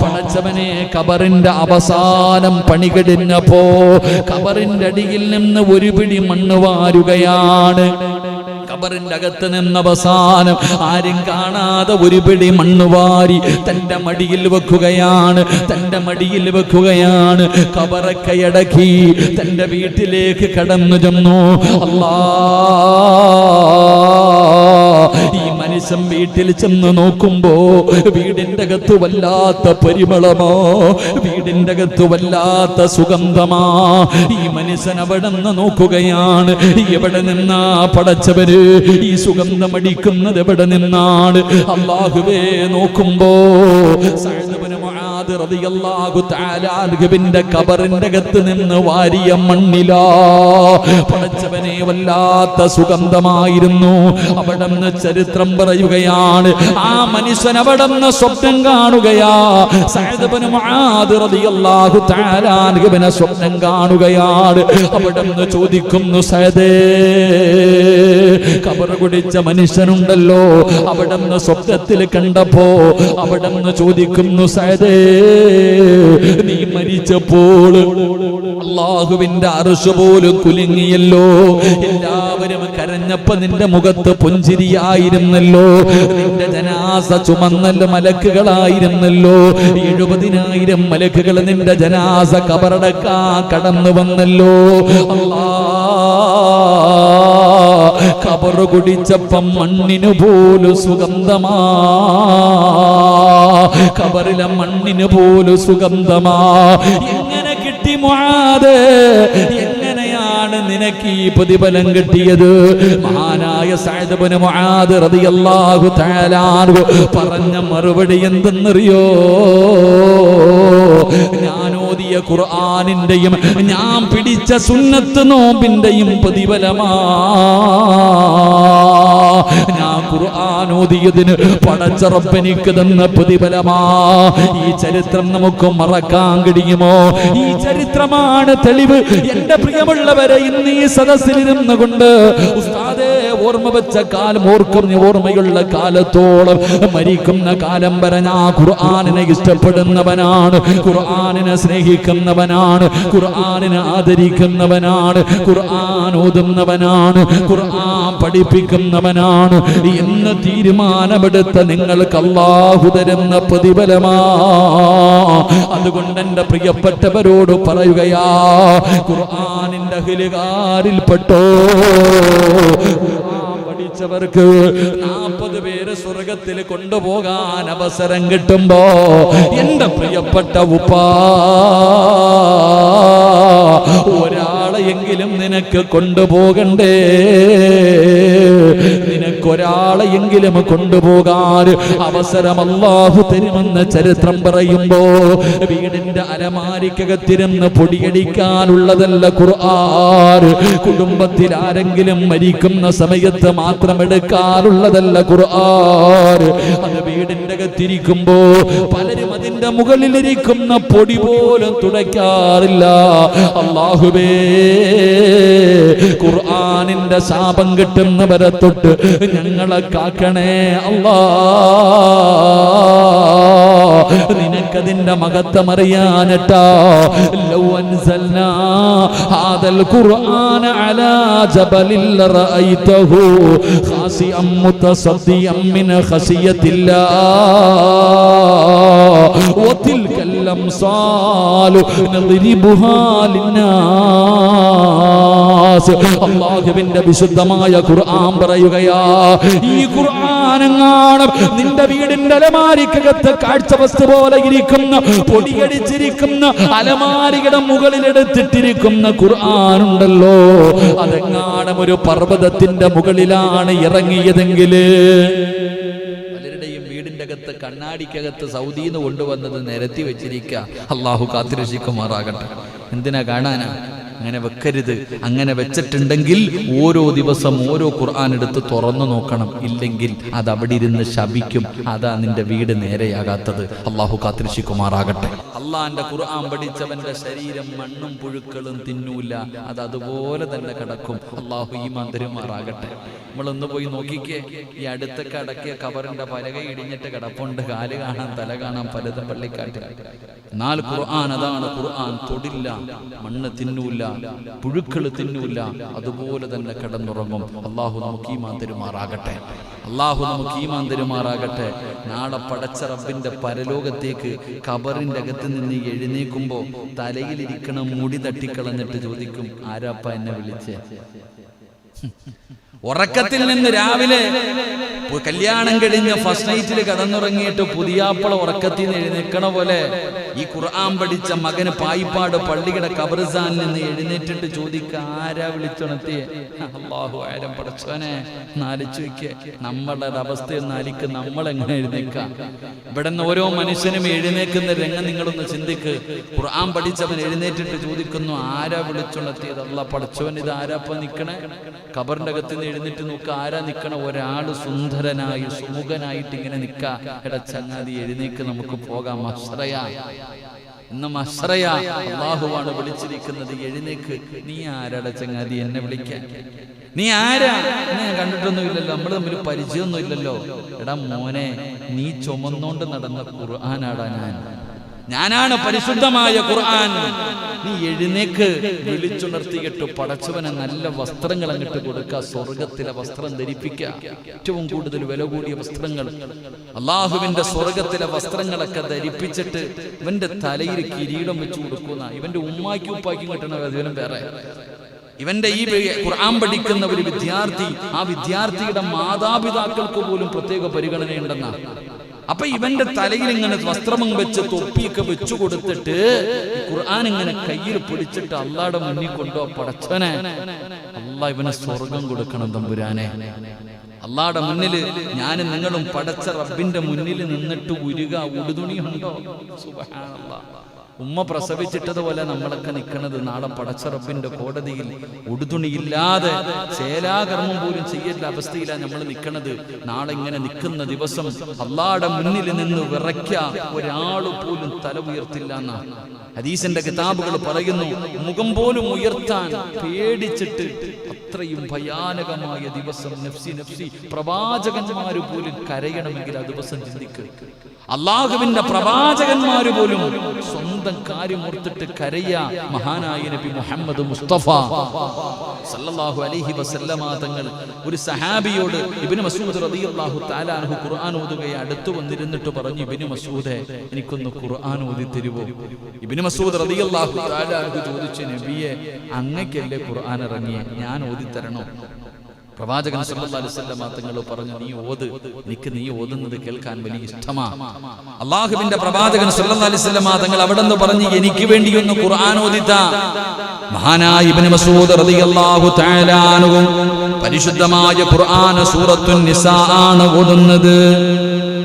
പടച്ചവനെ, ഖബറിന്റെ അവസാനം പണികഴിഞ്ഞപ്പോ ഖബറിന്റെ അടിയിൽ നിന്ന് ഒരു പിടി മണ്ണ് വാരുകയാണ്. ഖബറിന്റെ അകത്ത് നിന്ന് അവസാനം ആരും കാണാതെ ഒരു പിടി മണ്ണ് വാരി തന്റെ മടിയിൽ വെക്കുകയാണ്, തന്റെ മടിയിൽ വെക്കുകയാണ്. ഖബറക്കയടക്കി തന്റെ വീട്ടിലേക്ക് കടന്നു ചെന്നു. അല്ലാഹ്, ഈ മനുഷ്യൻ വീട്ടിൽ ചെന്ന് നോക്കുമ്പോ വീടിന്റെ അകത്ത് വല്ലാത്ത പരിമളമോ, വീടിന്റെ അകത്ത് വല്ലാത്ത സുഗന്ധമാ. ഈ മനുഷ്യൻ അവിടെ നിന്ന് നോക്കുകയാണ്, എവിടെ നിന്നാ പടച്ചവര് ഈ സുഗന്ധം അടിക്കുന്നത്, എവിടെ നിന്നാണ്? അല്ലാഹുവേ, നോക്കുമ്പോ സഅദ് ഇബ്നു മുആദ് റളിയല്ലാഹു തആല അൻഹുവിന്റെ ഖബറിന്റെ അകത്ത് നിന്ന് വാരിയ മണ്ണിലാ പടച്ചവനെ വല്ലാത്ത സുഗന്ധമായിരുന്നു. അവിടെ നിന്ന് ചരിത്രം പറയുകയാണ്, ആ മനുഷ്യൻ അവിടെ നിന്ന് സ്വപ്നം കാണുകയാ. സഅദ് ഇബ്നു മുആദ് റളിയല്ലാഹു തആല അൻഹുവിനെ സ്വപ്നം കാണുകയാണ്. അവിടെ നിന്ന് ചോദിക്കുന്നു, സഅദേ, ഖബർ കുടിച്ച മനുഷ്യനുണ്ടല്ലോ, അവിടെ നിന്ന് സ്വപ്നത്തിൽ കണ്ടപ്പോ അവിടെ നിന്ന് ചോദിക്കുന്നു, സഅദേ, നീ മരിച്ചപ്പോൾ അല്ലാഹുവിന്റെ അർശ് പോലും കുലുങ്ങിയല്ലോ, എല്ലാവരും കരഞ്ഞപ്പോ നിന്റെ മുഖത്ത് പുഞ്ചിരിയായിരുന്നല്ലോ, നിന്റെ ജനാസ ചുമന്നല്ല മലക്കുകളായിരുന്നല്ലോ, 70,000 മലക്കുകൾ നിന്റെ ജനാസ ഖബറടക്കാൻ കടന്നു വന്നല്ലോ. ഖബർ കുടിച്ചപ്പം മണ്ണിന് പോലും സുഗന്ധമാ, ഖബറിലെ മണ്ണിന് പോലും സുഗന്ധമാ. എങ്ങനെ കിട്ടി മുആദ്? എങ്ങനെയാണ് നിനക്ക് ഈ പ്രതിഫലം കിട്ടിയത്? മഹാനായ സഅദ് ഇബ്നു മുആദ് റളിയല്ലാഹു തആല അൻഹു പറഞ്ഞ മറുപടി എന്തെന്നറിയോ? ഞാൻ ഓതിയ ഖുർആനിന്റെയും ഞാൻ പിടിച്ച സുന്നത്ത് നോമ്പിന്റെയും പ്രതിഫലമാ. ഞാൻ ഖുർആൻ ഓതിയതിന് പടച്ച റബ്ബ് എനിക്ക് തന്ന പ്രതിഫലമാ. ഈ ചരിത്രം നമുക്ക് മറക്കാൻ കഴിയുമോ? ഈ ചരിത്രമാണ് തെളിവ്. എന്റെ പ്രിയമുള്ളവരെ, ഇന്ന് ഈ സദസ്സിലിരുന്നു കൊണ്ട് ഉസ്താദേ ഓർമ്മ വെച്ച കാലം ഓർമ്മയുള്ള കാലത്തോളം മരിക്കുന്ന കാലം വരെ ഞാൻ ഖുർആനിനെ ഇഷ്ടപ്പെടുന്നവനാണ്, ഖുർആനിനെ സ്നേഹിക്കുന്നവനാണ്, ഖുർആനിനെ ആദരിക്കുന്നവനാണ്, ഖുർആൻ ഓതുന്നവനാണ്, ഖുർആൻ പഠിപ്പിക്കുന്നവനാണ് എന്ന് തീരുമാനമെടുത്ത നിങ്ങൾക്ക് അല്ലാഹു തരുന്ന പ്രതിഫലമാ. അതുകൊണ്ട് എന്റെ പ്രിയപ്പെട്ടവരോട് പറയുകയാ, ഖുർആനിന്റെ അഹ്ലുകാരിൽപ്പെട്ടോ. പഠിച്ചവർക്ക് 40 പേര് സ്വർഗത്തിൽ കൊണ്ടുപോകാൻ അവസരം കിട്ടുമ്പോ എന്റെ പ്രിയപ്പെട്ട ഉപ്പാ, ഒരാളെയെങ്കിലും നിനക്ക് കൊണ്ടുപോകണ്ടേ? നിനക്കൊരാളെയെങ്കിലും കൊണ്ടുപോകാൻ അവസരം അല്ലാഹു തരുമെന്ന് ചരിത്രം പറയുമ്പോ വീടിന്റെ അലമാരിക്കകത്തിരുന്ന് പൊടിയടിക്കാനുള്ളതല്ല ഖുർആൻ. കുടുംബത്തിൽ ആരെങ്കിലും മരിക്കുന്ന സമയത്ത് മാത്രം എടുക്കാനുള്ളതല്ല ഖുർആൻ. അത് വീടിന്റെ അകത്തിരിക്കുമ്പോ പലരും അതിന്റെ മുകളിലിരിക്കുന്ന പൊടി പോലും തുടയ്ക്കാറില്ല. അല്ലാഹുവേ, ഖുർആനിന്റെ ശാപം കിട്ടുന്നവരെ തൊട്ട് ഞങ്ങളെ കാക്കണേ അല്ലാ. നിനക്കതിന്റെ മഹത്വം അറിയാനട്ടാ. ലൗ അൻസൽനാ ഹാദൽ ഖുർആന അലാ ജബലിൽ റഅയ്തഹു ഖാസിഅൻ മുതസദ്ദിയൻ മിൻ ഖശിയത്തില്ലാഹ് വതിൽകൽ അംസാലു നദ്രിബുഹാ ലിന്നാസ്. അല്ലാഹുവിന്റെ വിശുദ്ധമായ ഖുർആൻ പറയുകയാ, ഈ ഖുർആനെങ്ങാണ് നിന്റെ വീടിന്റെ അലമാരിക്കകത്ത് കാഴ്ച വസ്തു പോലെ ഇരിക്കുന്ന പൊടിയടിച്ചിരിക്കുന്ന അലമാരിയുടെ മുകളിലെടുത്തിട്ടിരിക്കുന്ന ഖുർആനുണ്ടല്ലോ, അതെങ്ങാനും ഒരു പർവ്വതത്തിന്റെ മുകളിലാണ് ഇറങ്ങിയതെങ്കില് പലരുടെയും വീടിന്റെ അകത്ത് കണ്ണാടിക്കകത്ത് സൗദിന്ന് കൊണ്ടുവന്നത് നിരത്തി വെച്ചിരിക്കുക. അല്ലാഹു കാത്തിരക്ഷിക്കുമാറാകട്ടെ. എന്തിനാ കാണാനാ? അങ്ങനെ വെക്കരുത്. അങ്ങനെ വെച്ചിട്ടുണ്ടെങ്കിൽ ഓരോ ദിവസം ഓരോ ഖുർആൻ എടുത്ത് തുറന്നു നോക്കണം. ഇല്ലെങ്കിൽ അത് അവിടെ ഇരുന്ന് ശപിക്കും. അതാ നിന്റെ വീട് നേരെയാകാത്തത്. അല്ലാഹു കാത്തിരക്ഷിക്കുമാറാകട്ടെ. അള്ളാന്റെ ഖുർആൻ പഠിച്ചവന്റെ ശരീരം മണ്ണും പുഴുക്കളും തിന്നൂല. അത് അതുപോലെ തന്നെ കിടക്കും. അല്ലാഹു ഈമാൻ തരുമാറാകട്ടെ. നമ്മളൊന്ന് പോയി നോക്കിക്കേ, ഈ അടുത്തൊക്കെ അടക്കിയ ഖബറിന്റെ പലക ഇടിഞ്ഞിട്ട് കിടപ്പുണ്ട്. കാല് കാണാൻ, തല കാണാൻ, പലതും പള്ളിക്കാട്ടിൽ. എന്നാൽ ഖുർആൻ അതാണ്. ഖുർആൻ തൊടില്ല, മണ്ണ് തിന്നൂല, പുഴുക്കൾ തിന്നൂല, അതുപോലെ തന്നെ കിടന്നുറങ്ങും. അല്ലാഹു നമുക്ക് ഈമാൻ തരുമാറാകട്ടെ. അല്ലാഹു നമുക്ക് ഈമാൻ തരുമാറാകട്ടെ. നാളെ പടച്ച റബ്ബിന്റെ പരലോകത്തേക്ക് ഖബറിന്റെ അകത്ത് നിന്ന് എഴുന്നേക്കുമ്പോ തലയിലിരിക്കണം മുടി തട്ടിക്കളഞ്ഞിട്ട് ചോദിക്കും, ആരാപ്പ എന്നെ വിളിച്ചേ? ഉറക്കത്തിൽ നിന്ന് രാവിലെ കല്യാണം കഴിഞ്ഞ് ഫസ്റ്റ് നൈറ്റിൽ കടന്നുറങ്ങിയിട്ട് പുതിയാപ്പള ഉറക്കത്തിൽ നിന്ന് എഴുന്നേക്കണ പോലെ ഈ ഖുർആൻ പഠിച്ച മകന് പായിപ്പാട് പള്ളിയുടെ ഖബർസ്ഥാനിൽ നിന്ന് എഴുന്നേറ്റിട്ട് ചോദിക്ക, ആരാ വിളിച്ചുണർത്തിയേ? അല്ലാഹു ആരം പടച്ചോനെ. നാലിച്ചു വയ്ക്ക് നമ്മളുടെ അവസ്ഥയൊന്ന് ആലിക്ക്, നമ്മളെങ്ങനെ എഴുന്നേക്കാം? ഇവിടെ നിന്ന് ഓരോ മനുഷ്യനും എഴുന്നേക്കുന്ന രംഗം നിങ്ങളൊന്ന് ചിന്തിക്ക്. ഖുർആൻ പഠിച്ചവൻ എഴുന്നേറ്റിട്ട് ചോദിക്കുന്നു, ആരാ വിളിച്ചുണർത്തിയത്? അല്ലാ പടച്ചോൻ, ഇത് ആരാപ്പ നിക്കണേ? ഖബറിന്റെ അകത്ത് നിന്ന് എഴുന്നേറ്റ് നോക്കുക, ആരാ നിക്കണ? ഒരാള് സുന്ദരനായി സുമുഖനായിട്ട് ഇങ്ങനെ നിൽക്കാ. എടാ ചങ്ങാതി എഴുന്നേക്ക്, നമുക്ക് പോകാം. മഹ്ശറയാ, ഇന്ന് മഹ്ശറയാ. അല്ലാഹുവാണ് വിളിച്ചിരിക്കുന്നത്, എഴുന്നേക്ക്. നീ ആരാടാ ചങ്ങാതി എന്നെ വിളിക്കാൻ? നീ ആരാ? എന്നെ ഞാൻ കണ്ടിട്ടൊന്നും ഇല്ലല്ലോ, നമ്മൾ തമ്മിൽ പരിചയമൊന്നും ഇല്ലല്ലോ. എടാ മോനെ, നീ ചുമന്നോണ്ട് നടന്ന ഖുർആനാടാ ഞാനാണ് പരിശുദ്ധമായ ഖുർആൻ. നീ എഴുന്നേക്ക്. വിളിച്ചുണർത്തിയിട്ട് പടച്ചവനെ നല്ല വസ്ത്രങ്ങൾ അങ്ങോട്ട് കൊടുക്കുക, സ്വർഗത്തിലെ വസ്ത്രം ധരിപ്പിക്കുക. ഏറ്റവും കൂടുതൽ വില കൂടിയ വസ്ത്രങ്ങൾ, അള്ളാഹുവിന്റെ സ്വർഗത്തിലെ വസ്ത്രങ്ങളൊക്കെ ധരിപ്പിച്ചിട്ട് ഇവന്റെ തലയിൽ കിരീടം വെച്ച് കൊടുക്കുന്ന, ഇവന്റെ ഉമ്മാക്കും ഉപ്പാക്കും കിട്ടണ അതിനും വേറെ. ഇവന്റെ ഈ ഖുർആൻ പഠിക്കുന്ന ഒരു വിദ്യാർത്ഥി, ആ വിദ്യാർത്ഥിയുടെ മാതാപിതാക്കൾക്ക് പോലും പ്രത്യേക പരിഗണനയുണ്ടെന്നാ. അപ്പൊ ഇവന്റെ തലയിൽ ഇങ്ങനെ വസ്ത്രവും വെച്ച് തൊപ്പിയൊക്കെ വെച്ചു കൊടുത്തിട്ട് ഖുർആൻ ഇങ്ങനെ കയ്യിൽ പിടിച്ചിട്ട് അള്ളാടെ മുന്നിൽ കൊണ്ടോ. പടച്ചവനെ, അള്ളാഹ് ഇവനെ സ്വർഗം കൊടുക്കണം തമ്പുരാനെ. അള്ളാടെ മുന്നില് ഞാനും നിങ്ങളും പടച്ച റബ്ബിന്റെ മുന്നിൽ നിന്നിട്ട് ഉരുക. ഉടുതുണിയുണ്ടോ? സുബ്ഹാനല്ലാഹ്. ഉമ്മ പ്രസവിച്ചിട്ടതുപോലെ നമ്മളൊക്കെ നിൽക്കുന്നത് നാളെ പടച്ച റബ്ബിന്റെ കോടതിയിൽ. ഉടുതുണിയില്ലാതെ ചേലാകർമ്മം പോലും ചെയ്യേണ്ട അവസ്ഥയിലാണ് നമ്മൾ നിൽക്കുന്നത്. നാളെ ഇങ്ങനെ നിൽക്കുന്ന ദിവസം അള്ളാടെ മുന്നിൽ നിന്ന് വിറയ്ക്ക ഒരാള് പോലും തല ഉയർത്തില്ല എന്നാണ് ഹദീസിന്റെ കിതാബുകൾ പറയുന്നു. മുഖം പോലും ഉയർത്താൻ പേടിച്ചിട്ട് അത്രയും ഭയാനകമായ ദിവസം. നഫ്സി നഫ്സി, പ്രവാചകന്മാര് പോലും കരയണമെങ്കിൽ ആ ദിവസം ചിന്തിക്കുക. അള്ളാഹുവിന്റെ പ്രവാചകന്മാര് പോലും സ്വന്തം കാര്യം ഓർത്തിട്ട് കരയ. മഹാനായ നബി മുഹമ്മദ് മുസ്തഫ സല്ലല്ലാഹു അലൈഹി വസല്ലമ തങ്ങൾ ഒരു സഹാബിയോട്, ഇബ്നു മസ്ഊദ് റളിയല്ലാഹു തആല അൻഹു ഖുർആൻ ഓതുകയെ അടുത്ത് വന്നിരുന്നിട്ട് പറഞ്ഞു, ഇബ്നു മസ്ഊദേ, എനിക്കൊന്ന് ഖുർആൻ ഓതി തരുവോ? ഇബ്നു മസ്ഊദ് റളിയല്ലാഹു തആല അൻഹു ചോദിച്ചു, നബിയെ, അങ്ങക്കല്ലേ ഖുർആൻ ഇറങ്ങിയേ, ഞാൻ ഓതി തരണോ? പ്രവാചകൻ സല്ലല്ലാഹു അലൈഹി വസല്ലം തങ്ങൾ പറഞ്ഞു, നീ ഓത്, എനിക്ക് നീ ഓതുന്നത് കേൾക്കാൻ വലിയ ഇഷ്ടമാണ്. അള്ളാഹുവിന്റെ പ്രവാചകൻ സല്ലല്ലാഹു അലൈഹി വസല്ലം തങ്ങൾ അവിടെ നിന്ന് പറഞ്ഞു, എനിക്ക് വേണ്ടി ഒന്ന് ഖുർആൻ ഓതിത്താ. മഹാനായ ഇബ്നു മസ്ഊദ് റളിയല്ലാഹു തആല അൻഹു പരിശുദ്ധമായ ഖുർആൻ സൂറത്തുൻ നിസാ ആണ് ഓതുന്നത്.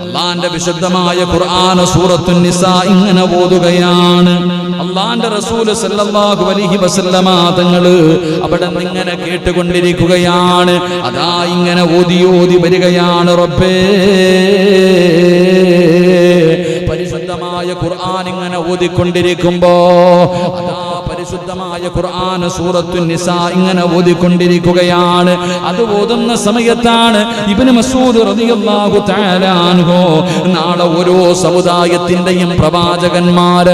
അള്ളാന്റെ വിശുദ്ധമായ ഖുർആൻ സൂറത്തുൻ നിസാ ഇങ്ങനെ ഓതുകയാണ്. അള്ളാന്റെ റസൂൽ സല്ലല്ലാഹു അലൈഹി വസല്ലമ തങ്ങൾ അവിടെ ഇങ്ങനെ കേട്ടുകൊണ്ടിരിക്കുകയാണ്. അതാ ഇങ്ങനെ ഓതി ഓതി വരികയാണ്. റബ്ബേ, പരിശുദ്ധമായ ഖുർആൻ ഇങ്ങനെ ഓതിക്കൊണ്ടിരിക്കുമ്പോ അതാ പരിശുദ്ധമായ ഖുർആൻ സൂറത്തുൻ നിസാ ഇങ്ങനെ ഓതിക്കൊണ്ടിരിക്കുകയാണ്. അത് ഓതുന്ന സമയത്താണ് ഇബ്നു മസ്ഊദ് റളിയല്ലാഹു തആല അൻഹു നാളെ ഓരോ സമുദായത്തിന്റെയും പ്രവാചകന്മാർ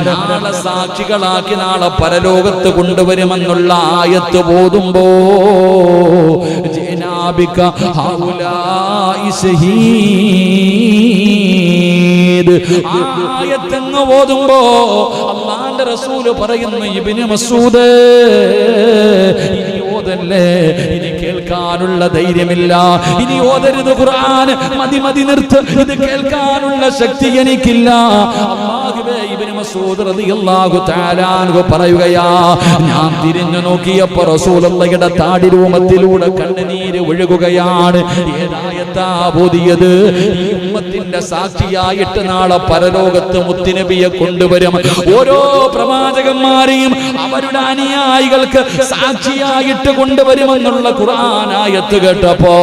നാളെ സാക്ഷികളാക്കി നാളെ പരലോകത്ത് കൊണ്ടുവരുമെന്നുള്ള ആയത്ത് ഓതുമ്പോ ജനാബിക ഹൗലാഇ ശഹീദ് ആയത്തെന്ന് ഓതുമ്പോ അല്ലാഹുവിന്റെ റസൂല് പറയുന്നു, ഇബ്നു മസ്ഊദ്, ഇനി ഓതല്ലേ, ഇനി കേൾക്കാനുള്ള ധൈര്യമില്ല, ഇനി ഓതരുത് ഖുർആൻ, മതി മതി നിർത്ത്, ഇത് കേൾക്കാനുള്ള ശക്തി എനിക്കില്ല. അല്ലാഹുവേ, ഇബ്നു മസ്ഊദ് റളിയല്ലാഹു തആല അൻഹു പറയുകയാ, ഞാൻ തിരിഞ്ഞു നോക്കിയപ്പോൾ റസൂലുള്ളാഹിയുടെ താടി രൂപത്തിലൂടെ കണ്ണുനീര് ഒഴുകുകയാണ്. ഏതായത്താ ഓതിയത്? ഈ ഉമ്മത്തിന്റെ സാക്ഷിയായിട്ട് നാളെ പരലോകത്ത് മുത്തുനബിയെ കൊണ്ടുവരും. ഓരോ പ്രവാചകന്മാരെയും അവരുടെ അനുയായികൾക്ക് സാക്ഷിയായിട്ട് കൊണ്ടുവരുമെന്നുള്ള ഖുർആൻ ആയത്ത് കേട്ടപ്പോ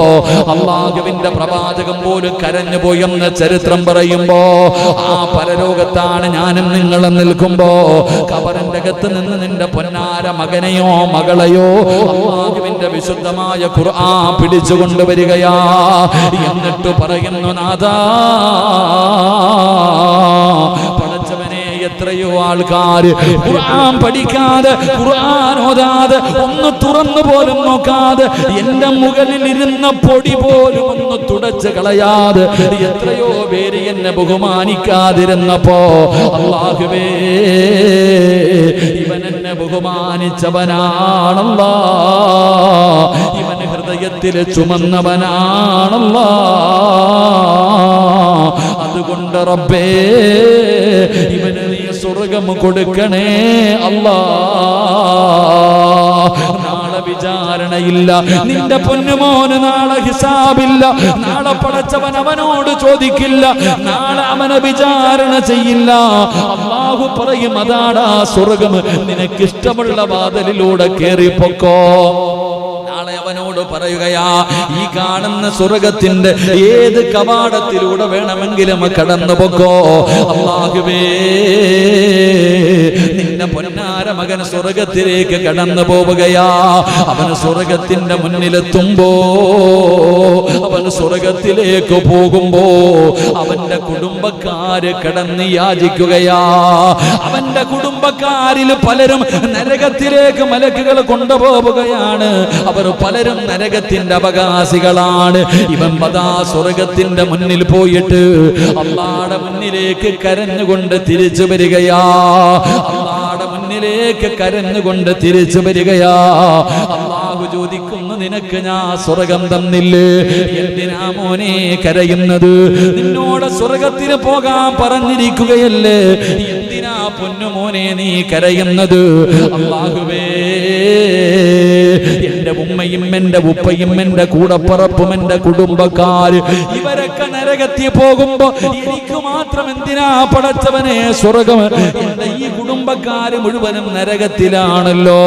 അല്ലാഹുവിന്റെ പ്രവാചകൻ പോലും കരഞ്ഞുപോയെന്ന് ചരിത്രം പറയുമ്പോ ആ പരലോകത്താണ് ഞാനും നിങ്ങളും നിൽക്കുമ്പോ ഖബറിന്റെ അകത്ത് നിന്ന് നിന്റെ പൊന്നാര മകനെയോ മകളെയോ അല്ലാഹുവിന്റെ വിശുദ്ധമായ ഖുർആൻ പിടിച്ചു കൊണ്ടുവരികയാ. എന്നിട്ട് പറയുന്നു, നാഥാ, പടച്ചവനെ, എത്രയോ ആൾക്കാർ ഖുർആൻ പഠിക്കാതെ, ഖുർആൻ ഓതാതെ, ഒന്ന് തുറന്നു പോലും നോക്കാതെ, എന്റെ മുകളിൽ ഇരുന്ന പൊടി പോലും ഒന്ന് തുടച്ച് കളയാതെ എത്രയോ പേര് എന്നെ ബഹുമാനിക്കാതിരുന്നപ്പോ അല്ലാഹുവേ, ഇവൻ എന്നെ ബഹുമാനിച്ചവനാണല്ലാ, ഇവൻ ഹൃദയത്തിൽ ചുമന്നവനാണല്ലാ. അതുകൊണ്ട് റബ്ബേ ഇവന് നീ സ്വർഗം കൊടുക്കണേ അല്ലാ. നാളെ വിചാരണയില്ല, നിന്റെ പൊന്നുമോന് നാളെ ഹിസാബില്ല, നാളെ പടച്ചവൻ അവനോട് ചോദിക്കില്ല, നാളെ അവനെ വിചാരണ ചെയ്യില്ല. അല്ലാഹു പറയും, അതാടാ സ്വർഗം, നിനക്കിഷ്ടമുള്ള വാതിലിലൂടെ കേറിപ്പോക്കോ. നാളെ അവനോട് പറയുകയാ, ഈ കാണുന്ന സ്വർഗത്തിന്റെ ഏത് കവാടത്തിലൂടെ വേണമെങ്കിലും കടന്നു പൊക്കോ. അല്ലാഹുവേ, നിന്റെ പൊന്നാര മകൻ സ്വർഗത്തിലേക്ക് കടന്നു പോവുകയാ. അവന് സ്വർഗത്തിന്റെ മുന്നിലെത്തുമ്പോ, അവന് സ്വർഗത്തിലേക്ക് പോകുമ്പോ അവന്റെ കുടുംബക്കാര് കടന്ന് യാചിക്കുകയാ. അവന്റെ കുടുംബക്കാരിൽ പലരും നരകത്തിലേക്ക് മലക്കുകൾ കൊണ്ടുപോവുകയാണ്. അവർ പലരും നരകത്തിന്റെ അവകാശികളാണ്. ഇവൻ പദാ സ്വർഗത്തിന്റെ മുന്നിൽ പോയിട്ട് അല്ലാഹുവിന്റെ മുന്നിലേക്ക് കരഞ്ഞുകൊണ്ട് തിരിച്ചു വരികയാ. അല്ലാഹുവിന്റെ മുന്നിലേക്ക് കരഞ്ഞുകൊണ്ട് തിരിച്ചു വരികയാ. അല്ലാഹു ചോദിക്കുന്നു, നിനക്ക് ഞാൻ സ്വർഗം തന്നില്ലേ, എന്തിനാ മോനെ കരയുന്നത്? നിന്നോട് സ്വർഗത്തിൽ പോകാൻ പറഞ്ഞിരിക്കുകയല്ലേ, എന്തിനാ പൊന്നുമോനെ നീ കരയുന്നത്? അല്ലാഹുവേ, എന്റെ ഉമ്മയും എന്റെ ഉപ്പയും എന്റെ കൂടപ്പറപ്പും എന്റെ കുടുംബക്കാര് ഇവരൊക്കെ നരകത്തിൽ പോകുമ്പോ എനിക്ക് മാത്രം എന്തിനാ പടച്ചവനെ സ്വർഗം? എന്റെ ഈ കുടുംബക്കാര് മുഴുവനും നരകത്തിലാണല്ലോ.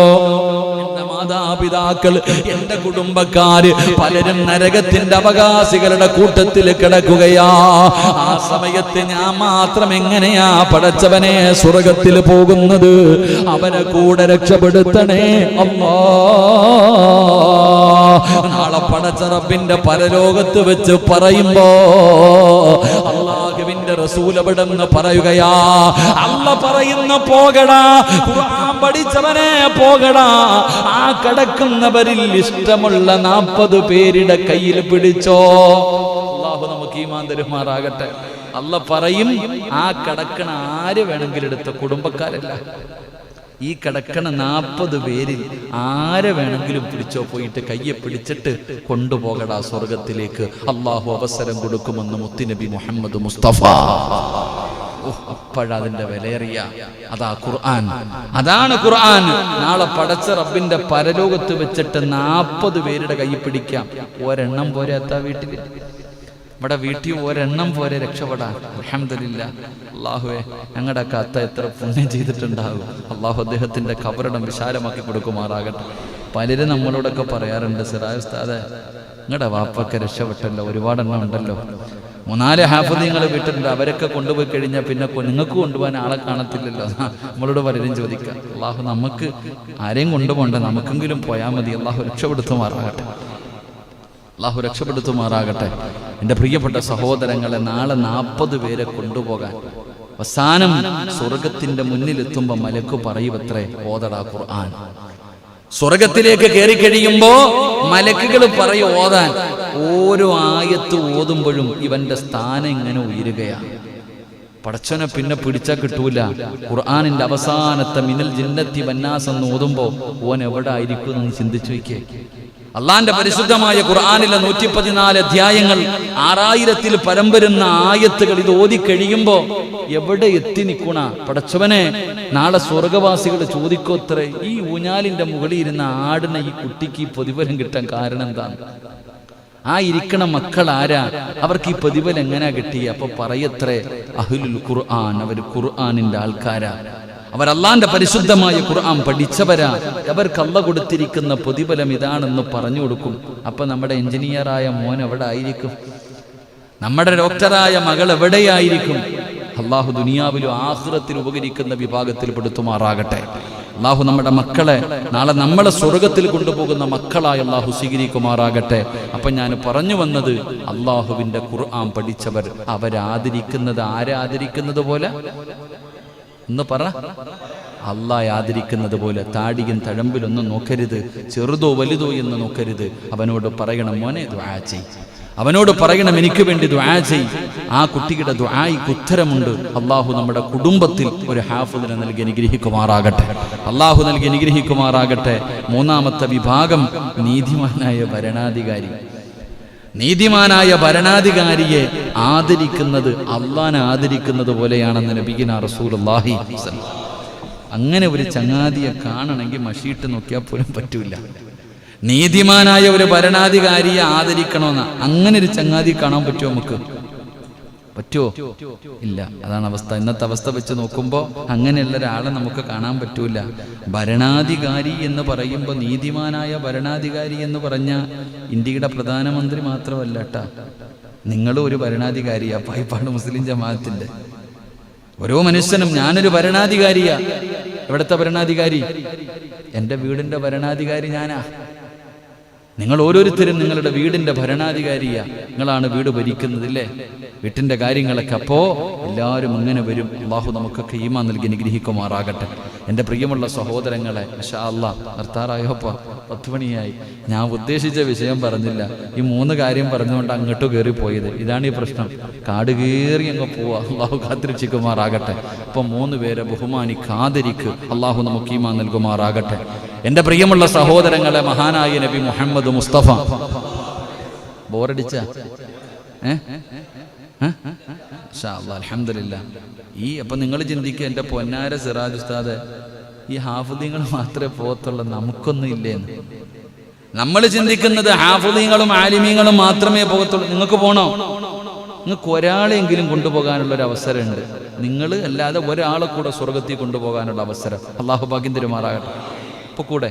എന്റെ മാതാപിതാക്കൾ, എന്റെ കുടുംബക്കാര് പലരും നരകത്തിന്റെ അവകാശികളുടെ കൂട്ടത്തിൽ കിടക്കുകയാ. ആ സമയത്ത് ഞാൻ മാത്രം എങ്ങനെയാ പടച്ചവനെ സ്വർഗത്തിൽ പോകുന്നത്? അവനെ കൂടെ രക്ഷപ്പെടുത്തണേ അല്ലാ. നാളെ പടച്ച റബ്ബിന്റെ പരലോകത്ത് വെച്ച് പറയുമ്പോ അല്ലാഹുവിന്റെ റസൂൽ അവിടെന്ന് പറയുകയാ, അല്ല പറയുന്ന പോകടാ, ഖുർആൻ പഠിച്ചവനെ പോകടാ. ആ കിടക്കുന്നവരിൽ ഇഷ്ടമുള്ള 40 പേരുടെ കയ്യിൽ പിടിച്ചോ. അല്ലാഹു നമുക്ക് ഈമാൻ തരുമാറാകട്ടെ. അല്ല പറയും, ആ കിടക്കണ ആര് വേണമെങ്കിലും എടുത്ത കുടുംബക്കാരല്ല, ഈ കിടക്കണ 40 പേരിൽ ആരെ വേണമെങ്കിലും പിടിച്ചോ, പോയിട്ട് കയ്യെ പിടിച്ചിട്ട് കൊണ്ടുപോകടാ സ്വർഗത്തിലേക്ക്. അള്ളാഹു അവസരം കൊടുക്കുമെന്ന് മുത്തുനബി മുഹമ്മദ് മുസ്തഫ. അപ്പോഴതിന്റെ വിലയേറിയ അതാ ഖുർആൻ, അതാണ് ഖുർആൻ. നാളെ പടച്ച റബ്ബിന്റെ പരലോകത്ത് വെച്ചിട്ട് 40 പേരുടെ കൈ പിടിക്കാം. ഒരെണ്ണം പോരെ എത്താ വീട്ടിൽ? ഇവിടെ വീട്ടിൽ ഒരെണ്ണം പോലെ രക്ഷപ്പെടാൻ. അൽഹംദുലില്ലാ. അല്ലാഹുവേ, ഞങ്ങളുടെ അത്ത എത്ര പുണ്യം ചെയ്തിട്ടുണ്ടാകും. അള്ളാഹു അദ്ദേഹത്തിന്റെ ഖബറിടം വിശാലമാക്കി കൊടുക്കുമാറാകട്ടെ. പലരും നമ്മളോടൊക്കെ പറയാറുണ്ട്, സിറാജ് ഉസ്താദേ, നിങ്ങളുടെ വാപ്പൊക്കെ രക്ഷപ്പെട്ടല്ലോ, ഒരുപാടെണ്ണം ഉണ്ടല്ലോ, 3-4 ഹാഫിദീങ്ങൾ വീട്ടിലുണ്ട്, അവരൊക്കെ കൊണ്ടുപോയി കഴിഞ്ഞാൽ പിന്നെ നിങ്ങൾക്ക് കൊണ്ടുപോകാൻ ആളെ കാണത്തില്ലല്ലോ. നമ്മളോട് പലരും ചോദിക്കാം. അള്ളാഹു നമുക്ക് ആരെയും കൊണ്ടുപോകണ്ട, നമുക്കെങ്കിലും പോയാൽ മതി. അള്ളാഹു രക്ഷപ്പെടുത്തുമാറാകട്ടെ. അള്ളാഹു രക്ഷപ്പെടുത്തുമാറാകട്ടെ. എൻ്റെ പ്രിയപ്പെട്ട സഹോദരങ്ങളെ, നാളെ 40 പേരെ കൊണ്ടുപോകാൻ അവസാനം സ്വർഗത്തിന്റെ മുന്നിലെത്തുമ്പോ മലക്ക് പറയുവത്രേ, ഓതടാ ഖുർആൻ. സ്വർഗത്തിലേക്ക് കയറി കഴിയുമ്പോ മലക്കുകൾ പറയും ഓതാൻ. ഓരോ ആയത്ത് ഓതുമ്പോഴും ഇവന്റെ സ്ഥാനം ഇങ്ങനെ ഉയരുകയാണ്. പടച്ചവനെ പിന്നെ പിടിച്ചാൽ കിട്ടൂല. ഖുർആനിന്റെ അവസാനത്തെ മിനൽ ജിന്നത്തി വന്നാസ് എന്ന് ഓതുമ്പോ ഓൻ എവിടെ ആയിരിക്കും എന്ന് ചിന്തിച്ചു വയ്ക്കേ. അള്ളാന്റെ പരിശുദ്ധമായ ഖുർആനിലെ 114 അധ്യായങ്ങൾ, 6000-ൽ പരം വരുന്ന ആയത്തുകൾ ഇത് ഓതി കഴിയുമ്പോ എവിടെ എത്തി നിൽക്കണ പടച്ചവനെ? നാളെ സ്വർഗവാസികൾ ചോദിക്കോത്രേ, ഈ ഊഞ്ഞാലിന്റെ മുകളിൽ ഇരുന്ന ആടിന ഈ കുട്ടിക്ക് ഈ പ്രതിഫലം കിട്ടാൻ കാരണം എന്താണ്? ആ ഇരിക്കണ മക്കൾ ആരാ? അവർക്ക് ഈ പ്രതിഫലം എങ്ങനെയാ കിട്ടിയ? അപ്പൊ പറയത്രേ, അഹ്ലുൽ ഖുർആൻ, അവർ ഖുർആനിന്റെ ആൾക്കാരാ, അവർ അള്ളാന്റെ പരിശുദ്ധമായ ഖുർആൻ പഠിച്ചവരാ, അവർക്ക് അള്ള കൊടുത്തിരിക്കുന്ന പ്രതിഫലം ഇതാണെന്ന് പറഞ്ഞു കൊടുക്കും. അപ്പൊ നമ്മുടെ എഞ്ചിനീയറായ മോൻ എവിടെ ആയിരിക്കും? നമ്മുടെ ഡോക്ടറായ മകൾ എവിടെയായിരിക്കും? അള്ളാഹു ദുനിയാവിലും ആഖിറത്തിലും ഉപകരിക്കുന്ന വിഭാഗത്തിൽ പെടുത്തുമാറാകട്ടെ. അള്ളാഹു നമ്മുടെ മക്കളെ നാളെ നമ്മളെ സ്വർഗത്തിൽ കൊണ്ടുപോകുന്ന മക്കളായി അള്ളാഹു സ്വീകരിക്കുമാറാകട്ടെ. അപ്പൊ ഞാൻ പറഞ്ഞു വന്നത്, അള്ളാഹുവിന്റെ ഖുർആൻ പഠിച്ചവർ അവരാദരിക്കുന്നത് ആരാദരിക്കുന്നത് പോലെ എന്ന് പറ, അള്ളാഹ് ആദരിക്കുന്നത് പോലെ. താടിയും തഴമ്പിലൊന്നും നോക്കരുത്, ചെറുതോ വലുതോ എന്ന് നോക്കരുത്. അവനോട് പറയണം, മോനെ ദുആ ചെയ്യ്. അവനോട് പറയണം, എനിക്ക് വേണ്ടി ദുആ ചെയ്. ആ കുട്ടിയുടെ ദുആയ്ക്ക് ഉത്തരമുണ്ട്. അള്ളാഹു നമ്മുടെ കുടുംബത്തിൽ ഒരു ഹാഫിദിനെ നൽകി അനുഗ്രഹിക്കുമാറാകട്ടെ. അള്ളാഹു നൽകി അനുഗ്രഹിക്കുമാറാകട്ടെ. മൂന്നാമത്തെ വിഭാഗം നീതിമാനായ ഭരണാധികാരി. നീതിമാനായ ഭരണാധികാരിയെ ആദരിക്കുന്നത് അള്ളാനെ ആദരിക്കുന്നത് പോലെയാണെന്ന് നബിയിന റസൂലുള്ളാഹി സ്വല്ലല്ലാഹു അലൈഹി വസല്ലം. അങ്ങനെ ഒരു ചങ്ങാതിയെ കാണണമെങ്കിൽ മഷീട്ട് നോക്കിയാൽ പോലും പറ്റൂല. നീതിമാനായ ഒരു ഭരണാധികാരിയെ ആദരിക്കണമെന്ന് അങ്ങനെ ഒരു ചങ്ങാതി കാണാൻ പറ്റുമോ? നമുക്ക് പറ്റുമോ? ഇല്ല. അതാണ് അവസ്ഥ. ഇന്നത്തെ അവസ്ഥ വെച്ച് നോക്കുമ്പോൾ അങ്ങനെയുള്ള ഒരാളെ നമുക്ക് കാണാൻ പറ്റൂല. ഭരണാധികാരി എന്ന് പറയുമ്പോൾ, നീതിമാനായ ഭരണാധികാരി എന്ന് പറഞ്ഞ ഇന്ത്യയുടെ പ്രധാനമന്ത്രി മാത്രമല്ല കേട്ടാ, നിങ്ങളും ഒരു ഭരണാധികാരിയാ. പായിപ്പാട് മുസ്ലിം ജമാഅത്തിന്റെ ഓരോ മനുഷ്യനും ഞാനൊരു ഭരണാധികാരിയാ. എവിടുത്തെ ഭരണാധികാരി? എൻ്റെ വീടിന്റെ ഭരണാധികാരി ഞാനാ. നിങ്ങൾ ഓരോരുത്തരും നിങ്ങളുടെ വീടിന്റെ ഭരണാധികാരിയാ. നിങ്ങളാണ് വീട് ഭരിക്കുന്നതില്ലേ, വീട്ടിന്റെ കാര്യങ്ങളൊക്കെ. അപ്പോ എല്ലാവരും അങ്ങനെ വരും. അള്ളാഹു നമുക്കൊക്കെ ഈമാൻ നൽകി അനുഗ്രഹിക്കുമാറാകട്ടെ. എൻ്റെ പ്രിയമുള്ള സഹോദരങ്ങളെ, മാഷാ അല്ലാഹ്, നിർത്താറായോപ്പ 10 മണിയായി. ഞാൻ ഉദ്ദേശിച്ച വിഷയം പറഞ്ഞില്ല. ഈ 3 കാര്യം പറഞ്ഞുകൊണ്ട് അങ്ങോട്ട് കയറി പോയത്. ഇതാണ് ഈ പ്രശ്നം. കാട് കയറി അങ്ങ് പോവാ. അള്ളാഹു കാത്തിരക്ഷിക്കുമാറാകട്ടെ. അപ്പൊ 3 പേരെ ബഹുമാനിക്ക്, ആദരിക്ക്. അള്ളാഹു നമുക്ക് ഈമാൻ നൽകുമാറാകട്ടെ. എൻ്റെ പ്രിയമുള്ള സഹോദരങ്ങളെ, മഹാനായ നബി മുഹമ്മദ് മുസ്തഫ. ബോറടിച്ച അൽഹംദുലില്ലാ. അപ്പൊ നിങ്ങൾ ചിന്തിക്കുക, എൻ്റെ പൊന്നാര സിറാജ് ഉസ്താദ്, ഈ ഹാഫിദീങ്ങൾ മാത്രമേ പോകത്തുള്ളൂ, നമുക്കൊന്നും ഇല്ലേന്ന്. നമ്മൾ ചിന്തിക്കുന്നത് ഹാഫിദീങ്ങളും ആലിമീങ്ങളും മാത്രമേ പോകത്തുള്ളൂ. നിങ്ങൾക്ക് പോണോ? നിങ്ങൾക്ക് ഒരാളെങ്കിലും കൊണ്ടുപോകാനുള്ള ഒരു അവസരമുണ്ട്. നിങ്ങൾ അല്ലാതെ ഒരാളെ കൂടെ സ്വർഗത്തിൽ കൊണ്ടുപോകാനുള്ള അവസരം അള്ളാഹു ഭാഗ്യം തരുമാറാകട്ടെ. ഇപ്പൊ കൂടെ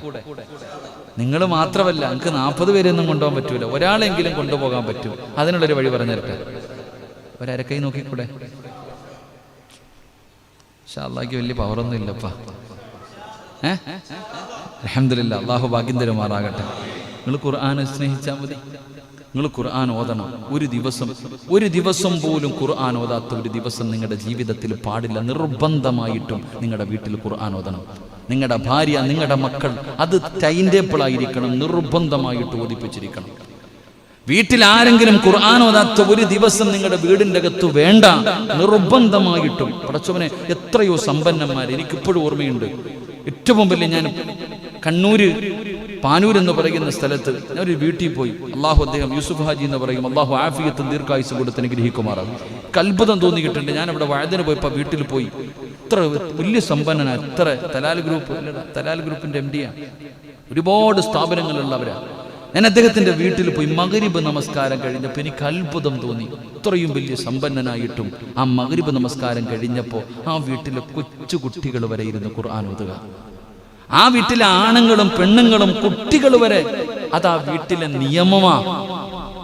നിങ്ങൾ മാത്രമല്ല, നിങ്ങൾക്ക് 40 പേരെയൊന്നും കൊണ്ടുപോകാൻ പറ്റൂല. ഒരാളെങ്കിലും കൊണ്ടുപോകാൻ പറ്റും. അതിനുള്ളൊരു വഴി പറഞ്ഞു തരട്ടെ. ഒരരക്കൈ നോക്കിക്കൂടെ? അല്ലാഹുക്ക് വലിയ പവറൊന്നും ഇല്ലപ്പാ. അൽഹംദുലില്ലാ, അള്ളാഹു ഭാഗ്യം തരുമാറാകട്ടെ. നിങ്ങൾ ഖുർആനെ സ്നേഹിച്ചാൽ മതി. നിങ്ങൾ ഖുർആൻ ഓതണം. ഒരു ദിവസം പോലും ഖുർആൻ ഓതാത്ത ഒരു ദിവസം നിങ്ങളുടെ ജീവിതത്തിൽ പാടില്ല. നിർബന്ധമായിട്ടും നിങ്ങളുടെ വീട്ടിൽ ഖുർആൻ ഓതണം. നിങ്ങളുടെ ഭാര്യ, നിങ്ങളുടെ മക്കൾ, അത് ടൈം ടേബിൾ ആയിരിക്കണം. നിർബന്ധമായിട്ട് ഓതിപ്പിച്ചിരിക്കണം. വീട്ടിൽ ആരെങ്കിലും ഖുർആൻ ഓതാത്ത ഒരു ദിവസം നിങ്ങളുടെ വീടിൻ്റെ അകത്ത് വേണ്ട. നിർബന്ധമായിട്ടും. പടച്ചവനെ, എത്രയോ സമ്പന്നന്മാർ എനിക്കിപ്പോഴും ഓർമ്മയുണ്ട്. ഏറ്റവും വലിയ, ഞാൻ കണ്ണൂര് പാനൂർ എന്ന് പറയുന്ന സ്ഥലത്ത് ഞാൻ ഒരു വീട്ടിൽ പോയി. അള്ളാഹു, അദ്ദേഹം യൂസുഫ് ഹാജി എന്ന് പറയും, അള്ളാഹു ആഫിയത്തും ദീർഘായുസ് കൊടുത്ത് അനുഗ്രഹിക്കുമാറാകും. അത്ഭുതം തോന്നിയിട്ടുണ്ട്. ഞാൻ അവിടെ വഴുതിന് പോയപ്പോൾ വീട്ടിൽ പോയി. ഇത്ര വലിയ സമ്പന്നനാ, ഇത്ര തലാൽ ഗ്രൂപ്പിന്റെ MD ആണ്. ഒരുപാട് സ്ഥാപനങ്ങളുള്ളവരാ. ഞാൻ അദ്ദേഹത്തിന്റെ വീട്ടിൽ പോയി. മഗ്രിബ് നമസ്കാരം കഴിഞ്ഞപ്പോൾ എനിക്ക് അത്ഭുതം തോന്നി. ഇത്രയും വലിയ സമ്പന്നനായിട്ടും ആ മഗ്രിബ് നമസ്കാരം കഴിഞ്ഞപ്പോൾ ആ വീട്ടിലെ കൊച്ചു കുട്ടികൾ വരെ ഇരുന്ന് ഖുർആൻ ഓതുക. ആ വീട്ടിലെ ആണുങ്ങളും പെണ്ണുങ്ങളും കുട്ടികൾ വരെ, അത് ആ വീട്ടിലെ നിയമമാ.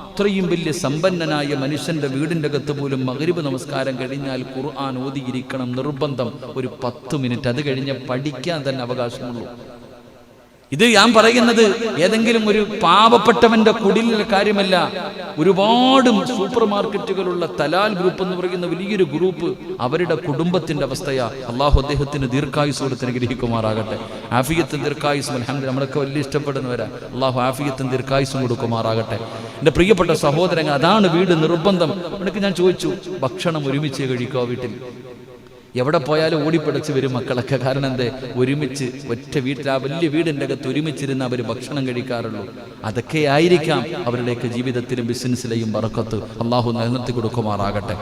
ഇത്രയും വലിയ സമ്പന്നനായ മനുഷ്യന്റെ വീടിന്റെ അകത്ത് പോലും മഗ്രിബ് നമസ്കാരം കഴിഞ്ഞാൽ ഖുർആൻ ഓതിയിരിക്കണം, നിർബന്ധം. ഒരു 10 മിനിറ്റ്. അത് കഴിഞ്ഞ് പഠിക്കാൻ തന്നെ അവകാശമുള്ളൂ. ഇത് ഞാൻ പറയുന്നത് ഏതെങ്കിലും ഒരു പാവപ്പെട്ടവന്റെ കുടിലിലെ കാര്യമല്ല. ഒരുപാട് സൂപ്പർ മാർക്കറ്റുകളുള്ള തലാൽ ഗ്രൂപ്പ് എന്ന് പറയുന്ന വലിയൊരു ഗ്രൂപ്പ്, അവരുടെ കുടുംബത്തിന്റെ അവസ്ഥയാ. അള്ളാഹു അദ്ദേഹത്തിന് ദീർഘായുസ് കൊടുത്ത് അനുഗ്രഹിക്കുമാറാകട്ടെ. ആഫിയത്തും ദീർഘായുസും അൽഹംദുലില്ലാ, നമ്മളൊക്കെ വലിയ ഇഷ്ടപ്പെടുന്നവരാ. അള്ളാഹു ആഫിയത്തും ദീർഘായുസും കൊടുക്കുമാറാകട്ടെ. എൻ്റെ പ്രിയപ്പെട്ട സഹോദരങ്ങൾ, അതാണ് വീട് നിർബന്ധം. ഇടയ്ക്ക് ഞാൻ ചോദിച്ചു, ഭക്ഷണം ഒരുമിച്ച് കഴിക്കുക വീട്ടിൽ? എവിടെ പോയാലും ഓടിപ്പിടച്ച് വരും മക്കളൊക്കെ. കാരണം എന്തേ? ഒരുമിച്ച് ഒറ്റ വീട്ടിൽ, ആ വലിയ വീടിൻ്റെ അകത്ത് ഒരുമിച്ചിരുന്ന് അവർ ഭക്ഷണം കഴിക്കാറുള്ളൂ. അതൊക്കെ ആയിരിക്കാം അവരുടെയൊക്കെ ജീവിതത്തിലും ബിസിനസ്സിലെയും ബറക്കത്ത്. അള്ളാഹു നിലനിർത്തി കൊടുക്കുമാറാകട്ടെ.